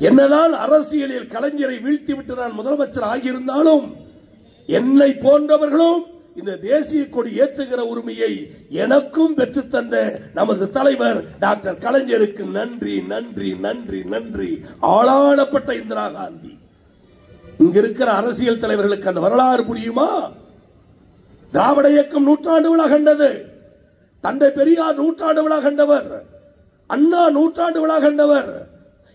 என்னதான் அரசியலில் கலைஞரை வீழ்த்திவிட்டு நான் முதலமைச்சர் ஆகியிருந்தாலும் என்னை போன்றவர்களும் இந்த தேசிய கொடி ஏற்றுகிற உரிமையை எனக்கும் பெற்று தந்த நமது தலைவர் டாக்டர் கலைஞருக்கு நன்றி நன்றி நன்றி நன்றி. ஆளானப்பட்ட இந்திரா காந்தி. இங்க இருக்கிற அரசியல் தலைவர்களுக்கு அந்த வரலாறு புரியுமா? திராவிட இயக்கம் நூற்றாண்டு விழா கண்டது, தந்தை பெரியார் நூற்றாண்டு விழா கண்டவர், அண்ணா நூற்றாண்டு விழா கண்டவர்,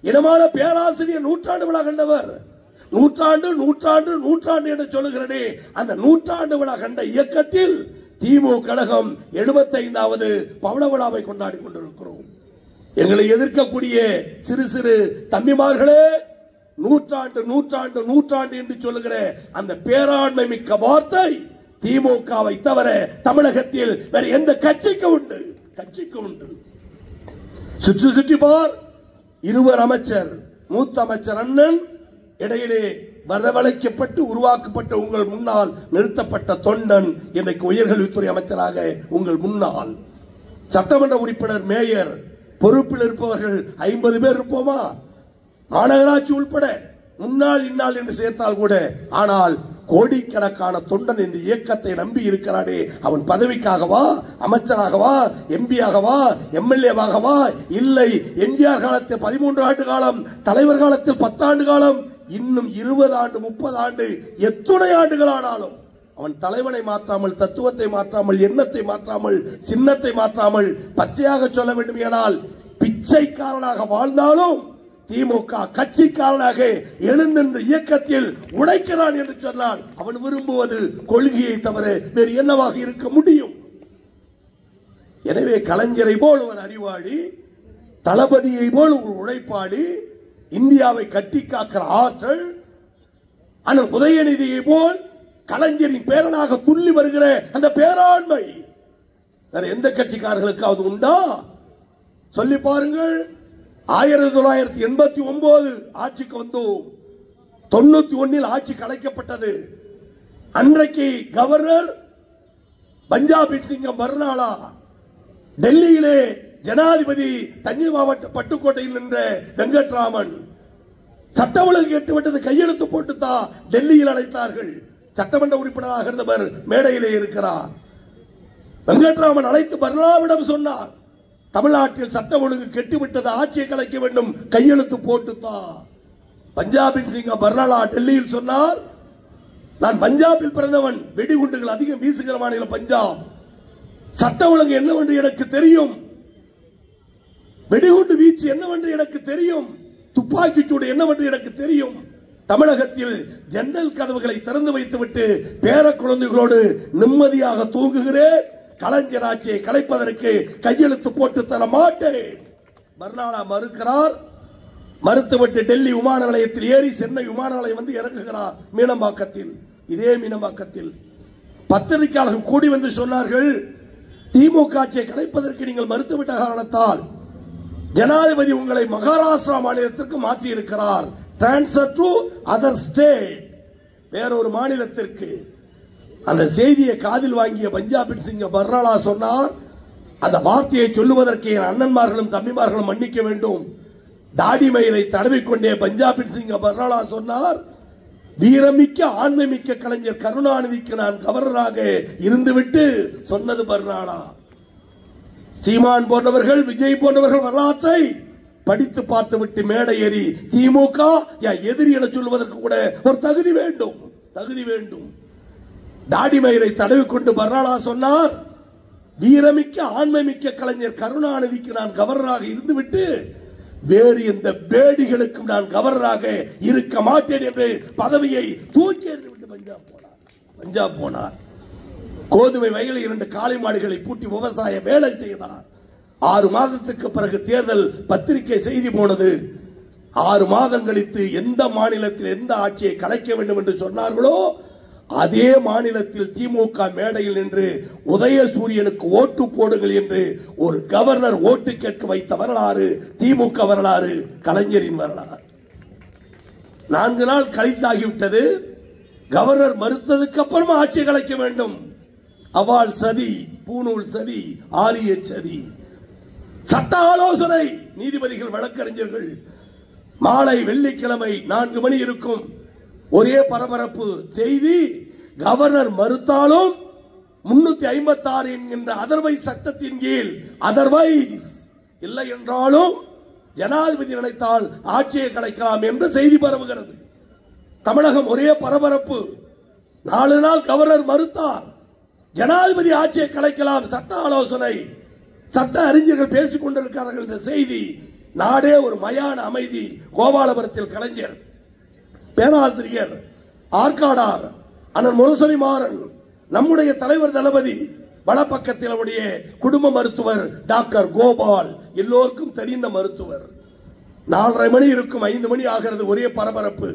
இனமான பேராசிரியர் நூற்றாண்டு விழா கண்டவர். நூற்றாண்டு நூற்றாண்டு நூற்றாண்டு என்று சொல்லுகிறனே, அந்த நூற்றாண்டு விழா கண்ட இயக்கத்தில் திமுக கழகம் 75வது பவள விழாவை கொண்டாடி கொண்டிருக்கிறோம். எங்களை எதிர்க்கக்கூடிய சிறு சிறு தம்பிமார்களே, நூற்றாண்டு நூற்றாண்டு நூற்றாண்டு என்று சொல்லுகிற அந்த பேராண்மை மிக்க வார்த்தை திமுகவை தவிர தமிழகத்தில் வேற எந்த கட்சிக்கு உண்டு? கட்சிக்கு உண்டு. சுற்றி சுற்றி பார், இருவர் அமைச்சர், மூத்த அமைச்சர் அண்ணன், இடையிலே வரவழைக்கப்பட்டு உருவாக்கப்பட்ட உங்கள் முன்னால் நிறுத்தப்பட்ட தொண்டன், இன்றைக்கு உயர்கல்வித்துறை அமைச்சராக உங்கள் முன்னால், சட்டமன்ற உறுப்பினர், மேயர் பொறுப்பில் இருப்பவர்கள் 50 பேர் இருப்போமா? மாநகராட்சி உள்பட முன்னாள் இந்நாள் என்று சேர்த்தால் கூட. ஆனால் கோடிக்கணக்கான தொண்டன் இந்த இயக்கத்தை நம்பி இருக்கிறானே, அவன் பதவிக்காகவா, அமைச்சராகவா, எம்பியாகவா, எம்எல்ஏவாகவா? இல்லை. எம்ஜிஆர் காலத்தில் 13 ஆண்டு காலம், தலைவர் காலத்தில் 10 ஆண்டு காலம், இன்னும் 20 ஆண்டு 30 ஆண்டு எத்துணை ஆண்டுகள் ஆனாலும் அவன் தலைவனை மாற்றாமல், தத்துவத்தை மாற்றாமல், எண்ணத்தை மாற்றாமல், சின்னத்தை மாற்றாமல், பச்சையாக சொல்ல வேண்டும் என்றால் பிச்சைக்காரனாக வாழ்ந்தாலும் திமுக கட்சிக்காரனாக எழுந்தென்று இயக்கத்தில் உழைக்கிறான் என்று சொன்னால் அவன் விரும்புவது கொள்கையை தவிர வேறு என்னவாக இருக்க முடியும்? எனவே கலைஞரை போல் ஒரு அறிவாளி, தளபதியை போல் ஒரு உழைப்பாளி, இந்தியாவை கட்டி காக்கிற ஆற்றல், அண்ணன் உதயநிதியை போல் கலைஞரின் பேரனாக துள்ளி வருகிற அந்த பேராண்மை வேற எந்த கட்சிக்காரர்களுக்காவது உண்டா? சொல்லி பாருங்கள். 1989 ஆட்சிக்கு வந்தோம். 91 ஆட்சி கலைக்கப்பட்டது. அன்றைக்கு கவர்னர் பஞ்சாப் சிங்கம் பர்னாலா, டெல்லியிலே ஜனாதிபதி தஞ்சை மாவட்ட பட்டுக்கோட்டையில் நின்ற வெங்கட்ராமன், சட்ட ஒழுங்கு கேட்டுவிட்டது, கையெழுத்து போட்டுத்தா. டெல்லியில் அழைத்தார்கள். சட்டமன்ற உறுப்பினராக இருந்தவர் மேடையிலே இருக்கிறார். வெங்கட்ராமன் அழைத்து பர்னாவிடம் சொன்னார், தமிழ்நாட்டில் சட்ட ஒழுங்கு கெட்டுவிட்டது, ஆட்சியை கலைக்க வேண்டும், கையெழுத்து போட்டுத்தா. பஞ்சாபின் சிங்க பர்னாலா டெல்லியில் சொன்னார், நான் பஞ்சாபில் பிறந்தவன், வெடிகுண்டுகள் அதிகம் வீசுகிற மாநிலம் பஞ்சாப், சட்ட ஒழுங்கு என்னவென்று எனக்கு தெரியும், வெடிகுண்டு வீச்சு என்னவென்று எனக்கு தெரியும், துப்பாக்கி சூடு என்னவென்று எனக்கு தெரியும். தமிழகத்தில் ஜன்னல் கதவுகளை திறந்து வைத்துவிட்டு பேர குழந்தைகளோடு நிம்மதியாக தூங்குகிறேன். கலைஞர் ஆட்சியை கலைப்பதற்கு கையெழுத்து போட்டு தர மாட்டேன். பர்னாலா மறுக்கிறார். மறுத்துவிட்டு டெல்லி விமான நிலையத்தில் ஏறி சென்னை விமான நிலையம் வந்து இறங்குகிறார். மீனம்பாக்கத்தில், இதே மீனம்பாக்கத்தில் பத்திரிகையாளர்கள் கூடி வந்து சொன்னார்கள், திமுக ஆட்சியை கலைப்பதற்கு நீங்கள் மறுத்துவிட்ட காரணத்தால் ஜனாதிபதி உங்களை மகாராஷ்டிரா மாநிலத்திற்கு மாற்றி இருக்கிறார். டிரான்ஸ்பர் டு அதர் ஸ்டேட், வேறொரு மாநிலத்திற்கு. அந்த செய்தியை காதில் வாங்கிய பஞ்சாபின் சிங்க பர்னாலா சொன்னார், அந்த வார்த்தையை சொல்லுவதற்கு என் அண்ணன்மார்களும் தம்பிமார்களும் மன்னிக்க வேண்டும். தாடி மயிரை தடவிக்கொண்டே பஞ்சாபின் சிங்க பர்னாலா சொன்னார், வீரமிக்க ஆண்மைமிக்க கலைஞர் கருணாநிதிக்கு நான் கவர்னராக இருந்துவிட்டு சொன்னது பர்னாலா. சீமான் போன்றவர்கள், விஜய் போன்றவர்கள் வரலாற்றை படித்து பார்த்துவிட்டு மேடை ஏறி திமுக எதிரி என சொல்வதற்கு கூட ஒரு தகுதி வேண்டும், தகுதி வேண்டும். தாடி மயிரை தடவிக்கொண்டு பர்னாலா சொன்னார், வீரமிக்க ஆண்மைமிக்க கலைஞர் கருணாநிதிக்கு நான் கவர்னராக இருந்துவிட்டு வேறு எந்த பேடிகளுக்கும் நான் கவர்னராக இருக்க மாட்டேன் என்று பதவியை தூக்கி எறிந்துவிட்டு பஞ்சாப் போனார். கோதுமை வயலில் 2 காளை மாடுகளை பூட்டி விவசாய வேலை செய்தார். 6 மாதத்துக்கு பிறகு தேர்தல் பத்திரிகை செய்தி போனது. 6 மாதம் கழித்து எந்த மாநிலத்தில் எந்த ஆட்சியை கலைக்க வேண்டும் என்று சொன்னார்களோ அதே மாநிலத்தில் திமுக மேடையில் நின்று உதயசூரியனுக்கு ஓட்டு போடுங்கள் என்று ஒரு கவர்னர் ஓட்டு கேட்க வைத்த வரலாறு திமுக வரலாறு, கலைஞரின் வரலாறு. 4 நாள் கழித்தாகிவிட்டது. கவர்னர் மறுத்ததுக்கு அப்புறமா ஆட்சியை கலைக்க வேண்டும். அவாள் சதி, பூநூல் சதி, ஆரிய சதி. சட்ட ஆலோசனை, நீதிபதிகள் வழக்கறிஞர்கள். மாலை வெள்ளிக்கிழமை 4 மணி இருக்கும். ஒரே பரபரப்பு செய்தி, கவர்னர் மறுத்தாலும் 356 என்கின்ற அதர்வைஸ் சட்டத்தின் கீழ், அதர்வைஸ் இல்லை என்றாலும் ஜனாதிபதி நினைத்தால் ஆட்சியை கலைக்கலாம் என்று செய்தி பரவுகிறது. தமிழகம் ஒரே பரபரப்பு. 4 நாள் கவர்னர் மறுத்தார், ஜனாதிபதி ஆட்சியை கலைக்கலாம், சட்ட ஆலோசனை, சட்ட அறிஞர்கள் பேசிக் கொண்டிருக்கிறார்கள் என்ற செய்தி. நாடே ஒரு மயான அமைதி. கோபாலபுரத்தில் கலைஞர், பேராசிரியர் ஆற்காடார், அண்ணன் முரசொலி மாறன், நம்முடைய தலைவர் தளபதி, வலப்பக்கத்தில் அவருடைய குடும்ப மருத்துவர் டாக்டர் கோபால், எல்லோருக்கும் தெரிந்த மருத்துவர். 4:30 மணி இருக்கும், 5 மணி ஆகிறது. ஒரே பரபரப்பு.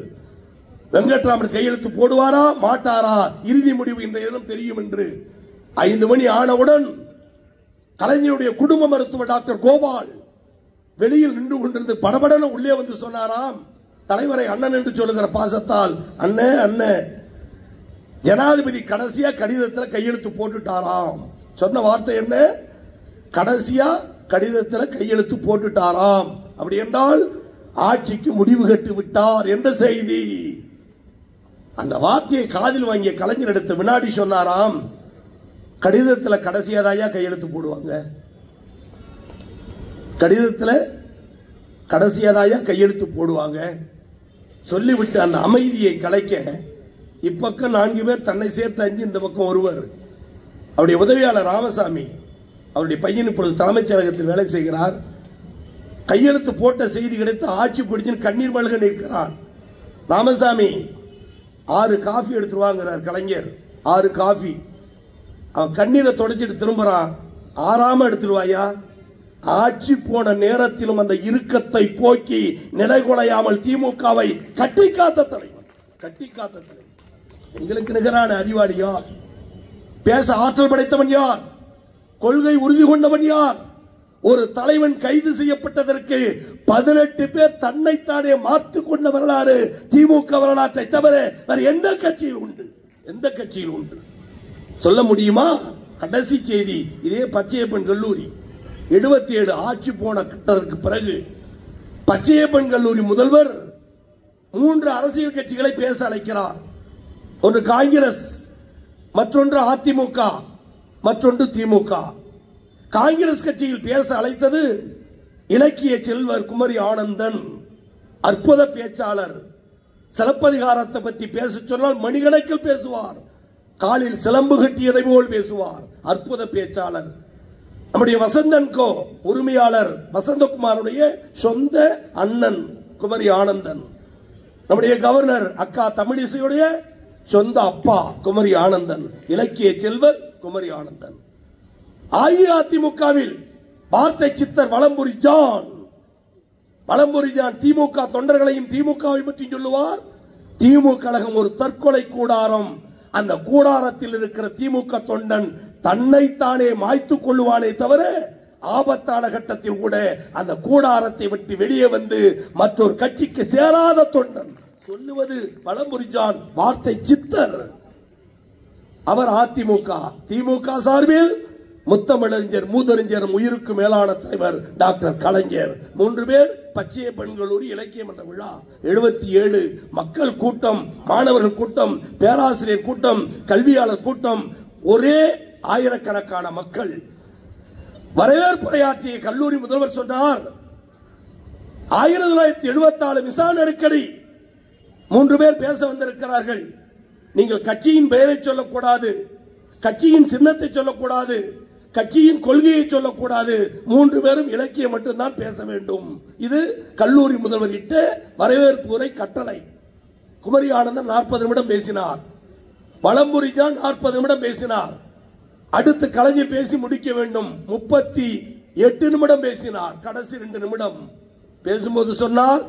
வெங்கட்ராமன் கையெழுத்து போடுவாரா மாட்டாரா, இறுதி முடிவு இன்றைய தினம் தெரியும் என்று. 5 மணி ஆனவுடன் கலைஞருடைய குடும்ப மருத்துவர் டாக்டர் கோபால் வெளியில் நின்று கொண்டிருந்து படபடன உள்ளே வந்து சொன்னாராம், தலைவரை அண்ணன் என்று சொல்லுகிற பாசத்தால், அண்ணே அண்ணே, ஜனாதிபதி கடைசியா கடிதத்தில் கையெழுத்து போட்டுட்டாராம். சொன்ன வார்த்தை என்ன? கடைசியா கடிதத்தில் கையெழுத்து போட்டுட்டாராம். அப்படி என்றால் ஆட்சிக்கு முடிவு கட்டு விட்டார் என்ற செய்தி. அந்த வார்த்தையை காதில் வாங்கிய கலைஞர் எடுத்த வினாடி சொன்னாராம், கடிதத்தில் கடைசியாதாயா கையெழுத்து போடுவாங்க, கடிதத்தில் கடைசியாதாயா கையெழுத்து போடுவாங்க. சொல்லிவிட்டு அந்த அமைதியை கலைக்க இப்பக்கம் 4 பேர், தன்னை சேர்த்து 5, இந்த பக்கம் ஒருவர், அவருடைய உதவியாளர் ராமசாமி, அவருடைய பையன் இப்பொழுது தலைமைச் செயலகத்தில் வேலை செய்கிறார். கையெழுத்து போட்ட செய்தி கிடைத்து ஆட்சி பிடிச்சு கண்ணீர் மல்க நிற்கிறான். ராமசாமி 6 காஃபி எடுத்துருவாங்கிறார் கலைஞர். 6 காஃபி. அவன் கண்ணீரை தொடச்சிட்டு திரும்புறான். 6ஆம எடுத்துருவாயா? ஆட்சி போன நேரத்திலும் அந்த இறுக்கத்தை போக்கி நிலைகுலையாமல் திமுகவை கட்டி காத்த தலைவர், கட்டி காத்த தலைவர். எங்களுக்கு நிகரான அறிவாளி யார்? பேச ஆற்றல் படைத்தவன் யார்? கொள்கை உறுதி கொண்டவன் யார்? ஒரு தலைவன் கைது செய்யப்பட்டதற்கு 18 பேர் தன்னைத்தானே மாற்றிக் கொண்ட வரலாறு திமுக வரலாற்றை தவிர வேறு எந்த கட்சியில் உண்டு? எந்த கட்சியில் உண்டு சொல்ல முடியுமா? கடைசி செய்தி, இதே பச்சையப்பன் கல்லூரி 77 ஆட்சி போன பிறகு பச்சையப்பன் கல்லூரி முதல்வர் 3 அரசியல் கட்சிகளை பேச அழைக்கிறார். ஒன்று காங்கிரஸ், மற்றொன்று அதிமுக, மற்றொன்று திமுக. காங்கிரஸ் கட்சியில் பேச அழைத்தது இலக்கிய செல்வர் குமரி ஆனந்தன், அற்புத பேச்சாளர். சிலப்பதிகாரத்தை பற்றி பேச சொன்னால் மணிக்கணக்கில் பேசுவார். காலில் சிலம்பு கட்டியதை போல் பேசுவார். அற்புத பேச்சாளர். நம்முடைய வசந்தன் கோ உரிமையாளர் வசந்தகுமாருடைய சொந்த அண்ணன் குமரி ஆனந்தன். நம்முடைய கவர்னர் அக்கா தமிழிசையுடைய சொந்த அப்பா குமரி ஆனந்தன், இலக்கிய செல்வர் குமரி ஆனந்தன். அஇஅதிமுகவில் வார்த்தை சித்தர் வலம்புரி ஜான். வலம்புரி ஜான் திமுக தொண்டர்களையும் திமுகவை பற்றி சொல்லுவார். திமுக கழகம் ஒரு தற்கொலை கூடாரம். அந்த கூடாரத்தில் இருக்கிற திமுக தொண்டன் தன்னைத்தானே மாய்த்துக் கொள்ளுவானே தவிர ஆபத்தான கட்டத்தில் கூட அந்த கூடாரத்தை விட்டு வெளியே வந்து மற்றொரு கட்சிக்கு சேராத தொண்டன். சொல்லுவது வலம்புரி ஜான், வார்த்தை சித்தர். அவர் அதிமுக. திமுக சார்பில் முத்தமிழறிஞர், மூதறிஞர், உயிருக்கு மேலான தலைவர் டாக்டர் கலைஞர். 3 பேர். பச்சைய பெண்களூரி இலக்கியம் என்ற விழா 77 மக்கள் கூட்டம், மாணவர்கள் கூட்டம், பேராசிரியர் கூட்டம், கல்வியாளர் கூட்டம், ஒரே ஆயிரக்கணக்கான மக்கள். வரவேற்புரையாற்றிய கல்லூரி முதல்வர் சொன்னார், 1974 மிசா நெருக்கடி. 3 பேர் பேச வந்திருக்கிறார்கள். நீங்கள் கட்சியின் பெயரை சொல்லக்கூடாது, கட்சியின் சின்னத்தை சொல்லக்கூடாது, கட்சியின் கொள்கையை சொல்லக்கூடாது. 3 பேரும் இலக்கியம் மட்டும்தான் பேச வேண்டும். இது கல்லூரி முதல்வர் இட்ட வரவேற்பு உரை கட்டளை. குமரி ஆனந்தன் 40 நிமிடம் பேசினார். வலம்புரி ஜான் 40 நிமிடம் பேசினார். அடுத்து கலைஞர் பேசி முடிக்க வேண்டும். 38 நிமிடம் பேசினார். கடைசி 2 நிமிடம் பேசும்போது சொன்னார்,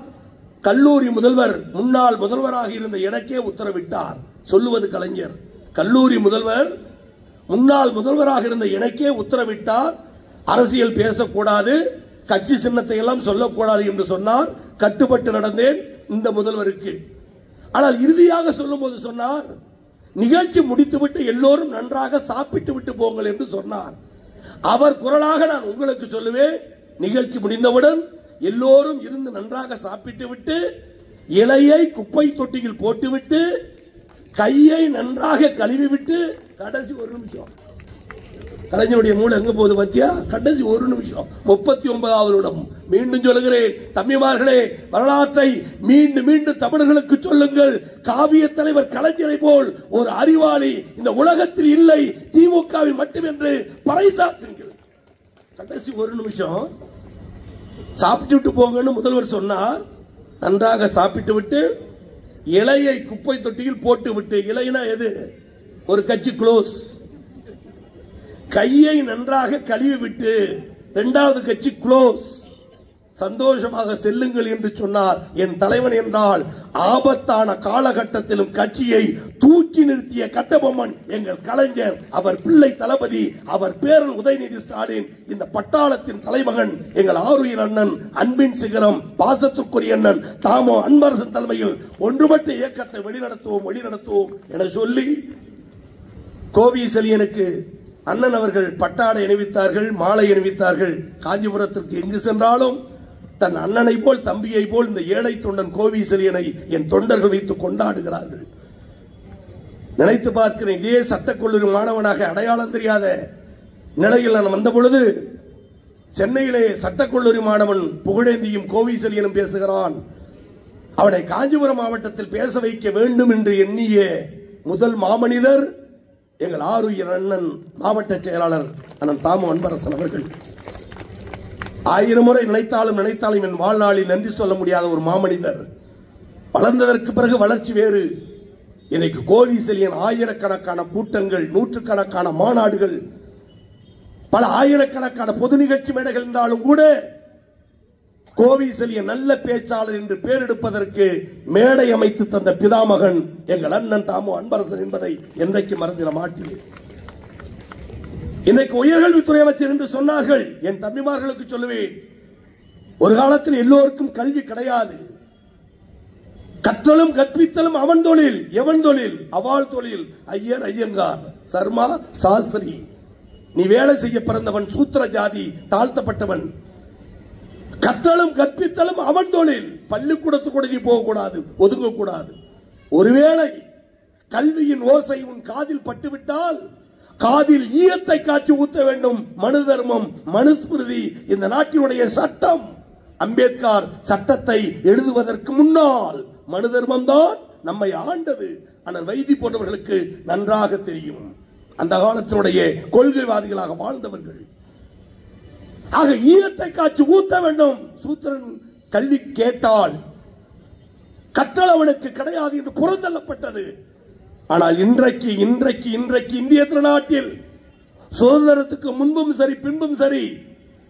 கல்லூரி முதல்வர் முன்னாள் முதல்வராக இருந்த எனக்கே உத்தரவிட்டார். சொல்லுவது கலைஞர். கல்லூரி முதல்வர் முன்னாள் முதல்வராக இருந்த எனக்கே உத்தரவிட்டார், அரசியல் பேசக்கூடாது, கட்சி சின்னத்தை எல்லாம் சொல்லக்கூடாது என்று சொன்னார். கட்டுப்பட்டு நடந்தேன் இந்த முதல்வருக்கு. ஆனால் இறுதியாக சொல்லும் போது சொன்னார், நிகழ்ச்சி முடித்துவிட்டு எல்லோரும் நன்றாக சாப்பிட்டு விட்டு போங்கள் என்று சொன்னார். அவர் குரலாக நான் உங்களுக்கு சொல்லுவேன், நிகழ்ச்சி முடிந்தவுடன் எல்லோரும் இருந்து நன்றாக சாப்பிட்டு விட்டு இலையை குப்பை தொட்டியில் போட்டுவிட்டு கையை நன்றாக கழுவி விட்டு கடைசி 1 நிமிஷம். கலைஞருடைய மூளை எங்க போகுது பத்தியா? கடைசி 1 நிமிஷம் 39வது நிமிடம். மீண்டும் சொல்லுகிறேன் தம்பிமார்களே, வரலாற்றை மீண்டும் மீண்டும் தமிழர்களுக்கு சொல்லுங்கள். காவிய தலைவர் கலைஞரை போல் ஒரு அறிவாளி இந்த உலகத்தில் இல்லை, திமுகவில் மட்டுமென்று பறைசாற்றுங்கள். கடைசி 1 நிமிஷம் சாப்பிட்டு விட்டு போங்கன்னு முதல்வர் சொன்னார். நன்றாக சாப்பிட்டு விட்டு இலையை குப்பை தொட்டியில் போட்டு விட்டு, இலைனா எது? ஒரு கட்சி க்ளோஸ். கையை நன்றாக கழுவி விட்டு 2வது கட்சி க்ளோஸ். சந்தோஷமாக செல்லுங்கள் என்று சொன்னார். என் தலைவன் என்றால் ஆபத்தான காலகட்டத்திலும் கட்சியை தூக்கி நிறுத்திய கட்டபொம்மன் எங்கள் கலைஞர். அவர் பிள்ளை தளபதி, அவர் பேரன் உதயநிதி ஸ்டாலின், இந்த பட்டாளத்தின் தலைமகன் எங்கள் ஆருயிர் அண்ணன், அன்பின் சிகரம், பாசத்துக்குரிய அண்ணன் தாமோ அன்பரசன் தலைமையில் ஒன்றுபட்ட இயக்கத்தை வழிநடத்துவோம் என சொல்லி கோவிசெலியனுக்கு அண்ணன் அவர்கள் பட்டாடை அணிவித்தார்கள், மாலை அணிவித்தார்கள். காஞ்சிபுரத்திற்கு எங்கு சென்றாலும் தன் அண்ணனை போல் தம்பியை போல் இந்த ஏழை தொண்டன் கோவிசெலியனை என் தொண்டர்கள் வைத்து கொண்டாடுகிறார்கள். நினைத்து பார்க்கிறேன், இதே சட்டக்கல்லூரி மாணவனாக அடையாளம் தெரியாத நிலையில் நான் வந்த பொழுது சென்னையிலே சட்டக்கல்லூரி மாணவன் புகழேந்தியும் கோவிசெலியனும் பேசுகிறான். அவனை காஞ்சிபுரம் மாவட்டத்தில் பேச வைக்க வேண்டும் என்று எண்ணிய முதல் மாமனிதர் எங்கள் ஆருயிர் அண்ணன் மாவட்ட செயலாளர் அண்ணன் தாமோ அன்பரசன் அவர்கள். 1000 முறை நினைத்தாலும் என் வாழ்நாளில் நன்றி சொல்ல முடியாத ஒரு மாமனிதர். வளர்ந்ததற்கு பிறகு வளர்ச்சி வேறு. இன்னைக்கு கோவிசெலியன் ஆயிரக்கணக்கான கூட்டங்கள், நூற்றுக்கணக்கான மாநாடுகள், பல ஆயிரக்கணக்கான பொது நிகழ்ச்சி மேடைகள் இருந்தாலும் கூட கோவிசெலியன் நல்ல பேச்சாளர் என்று பெயர் எடுப்பதற்கு மேடை அமைத்து தந்த பிதாமகன் எங்கள் அண்ணன் தாமோ அன்பரசன் என்பதை என்றைக்கு மறந்திட மாட்டேன். இன்னைக்கு உயர்கல்வித்துறை அமைச்சர் என்று சொன்னார்கள். என் தம்பிமார்களுக்கு சொல்லுவேன், ஒரு காலத்தில் எல்லோருக்கும் கல்வி கிடையாது. கற்றலும் கற்பித்தலும் அவன் தொழில். எவன் தொழில்? அவாள் தொழில். ஐயர், ஐயங்கார், சர்மா, சாஸ்திரி. நீ வேலை செய்ய பிறந்தவன், சூத்திர ஜாதி, தாழ்த்தப்பட்டவன். கற்றலும் கற்பித்தலும் அவன் தொழில். பள்ளிக்கூடத்துக்கு நீ போகக்கூடாது, ஒதுங்கக்கூடாது. ஒருவேளை கல்வியின் ஓசை உன் காதில் பட்டுவிட்டால் காதில் ஈயத்தை காய்ச்சி ஊத்த வேண்டும். மனு தர்மம், மனுஸ்மிருதி இந்த நாட்டினுடைய சட்டம். அம்பேத்கர் சட்டத்தை எழுதுவதற்கு முன்னால் மனு தர்மம் தான் நம்மை ஆண்டது. ஆனால் வைதி போன்றவர்களுக்கு நன்றாக தெரியும். அந்த காலத்தினுடைய கொள்கைவாதிகளாக வாழ்ந்தவர்கள். ஆக ஈயத்தை காய்ச்சி ஊத்த வேண்டும். சூத்திரன் கல்வி கேட்டால் கற்றல் அவனுக்கு கிடையாது என்று புறந்தள்ளப்பட்டது. ஆனால் இன்றைக்கு இன்றைக்கு இன்றைக்கு இந்திய திருநாட்டில் சுதந்திரத்துக்கு முன்பும் சரி பின்பும் சரி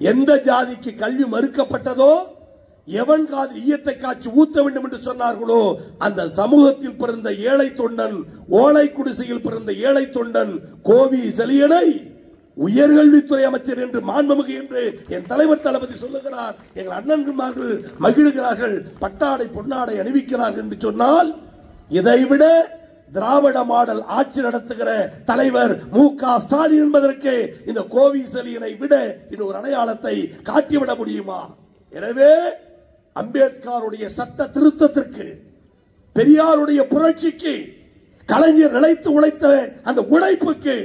எந்த ஜாதிக்கு கல்வி மறுக்கப்பட்டதோ, எவன் காது ஈயத்தை காய்ச்சி ஊத்த வேண்டும் என்று சொன்னார்களோ அந்த சமூகத்தில் பிறந்த ஏழை தொண்டன், ஓலை குடிசையில் பிறந்த ஏழை தொண்டன் கோவி செலியனை உயர்கல்வித்துறை அமைச்சர் என்று மாண்புமிகு என்று என் தலைவர் தளபதி சொல்லுகிறார். எங்கள் அண்ணன்மார்கள் மகிழ்கிறார்கள், பட்டாடை பொன்னாடை அணிவிக்கிறார்கள் என்று சொன்னால் இதைவிட திராவிட மாடல் ஆட்சி நடத்துகிற தலைவர் மு.க. ஸ்டாலின் என்பதற்கு இந்த கோவி செலியனை விட இன்னொரு அடையாளத்தை காட்டிவிட முடியுமா? எனவே அம்பேத்கருடைய சட்ட திருத்தத்திற்கு, பெரியாருடைய புரட்சிக்கு, கலைஞர் நிலைத்து உழைத்த அந்த உழைப்புக்கு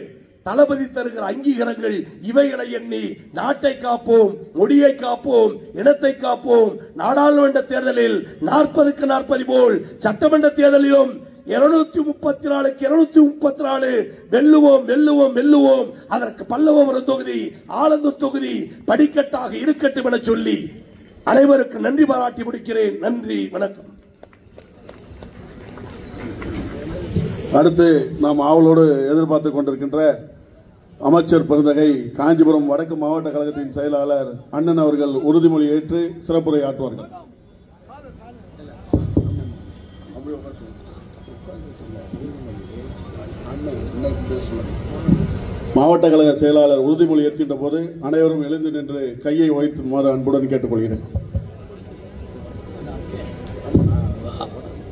தளபதி தருகிற அங்கீகாரங்கள் இவைகளை எண்ணி நாட்டை காப்போம், மொழியை காப்போம், இனத்தை காப்போம். நாடாளுமன்ற தேர்தலில் 40க்கு 40 போல் சட்டமன்ற தேர்தலிலும் 234க்கு 234 வெல்லுவோம் வெல்லுவோம் வெல்லுவோம். அதற்கு பல்லவபுரம் தொகுதி, ஆலந்தூர் தொகுதி படிக்கட்டாக இருக்கட்டும் என சொல்லி அனைவருக்கு நன்றி பாராட்டி முடிக்கிறேன். நன்றி, வணக்கம். அடுத்து நாம் ஆவலோடு எதிர்பார்த்துக் கொண்டிருக்கின்ற அமைச்சர் பெருந்தகை காஞ்சிபுரம் வடக்கு மாவட்ட கழகத்தின் செயலாளர் அண்ணன் அவர்கள் உறுதிமொழி ஏற்று சிறப்புரை ஆற்றுவார்கள். மாவட்ட கழக செயலாளர் உறுதிமொழி ஏற்கின்ற போது அனைவரும் எழுந்து நின்று கையை உயர்த்துமாறு அன்புடன் கேட்டுக்கொள்கிறேன்.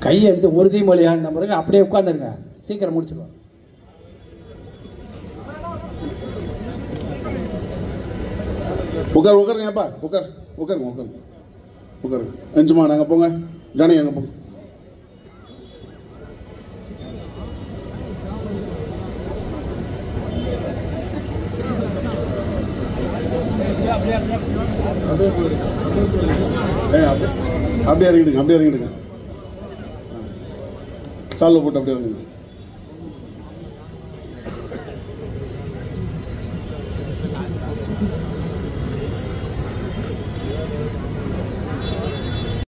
கையை எடுத்து உறுதிமொழியான பிறகு அப்படியே உட்கார்ந்துருங்க, சீக்கிரம் முடிச்சுடுவோம். உட்காருங்கப்பா, உட்காருங்க. எஞ்சுமா நாங்க போங்க, ஜானி அங்க போங்க. அப்படியே இறங்கிடுங்க, காலில் போட்டு அப்படியே இறங்கிடுங்க.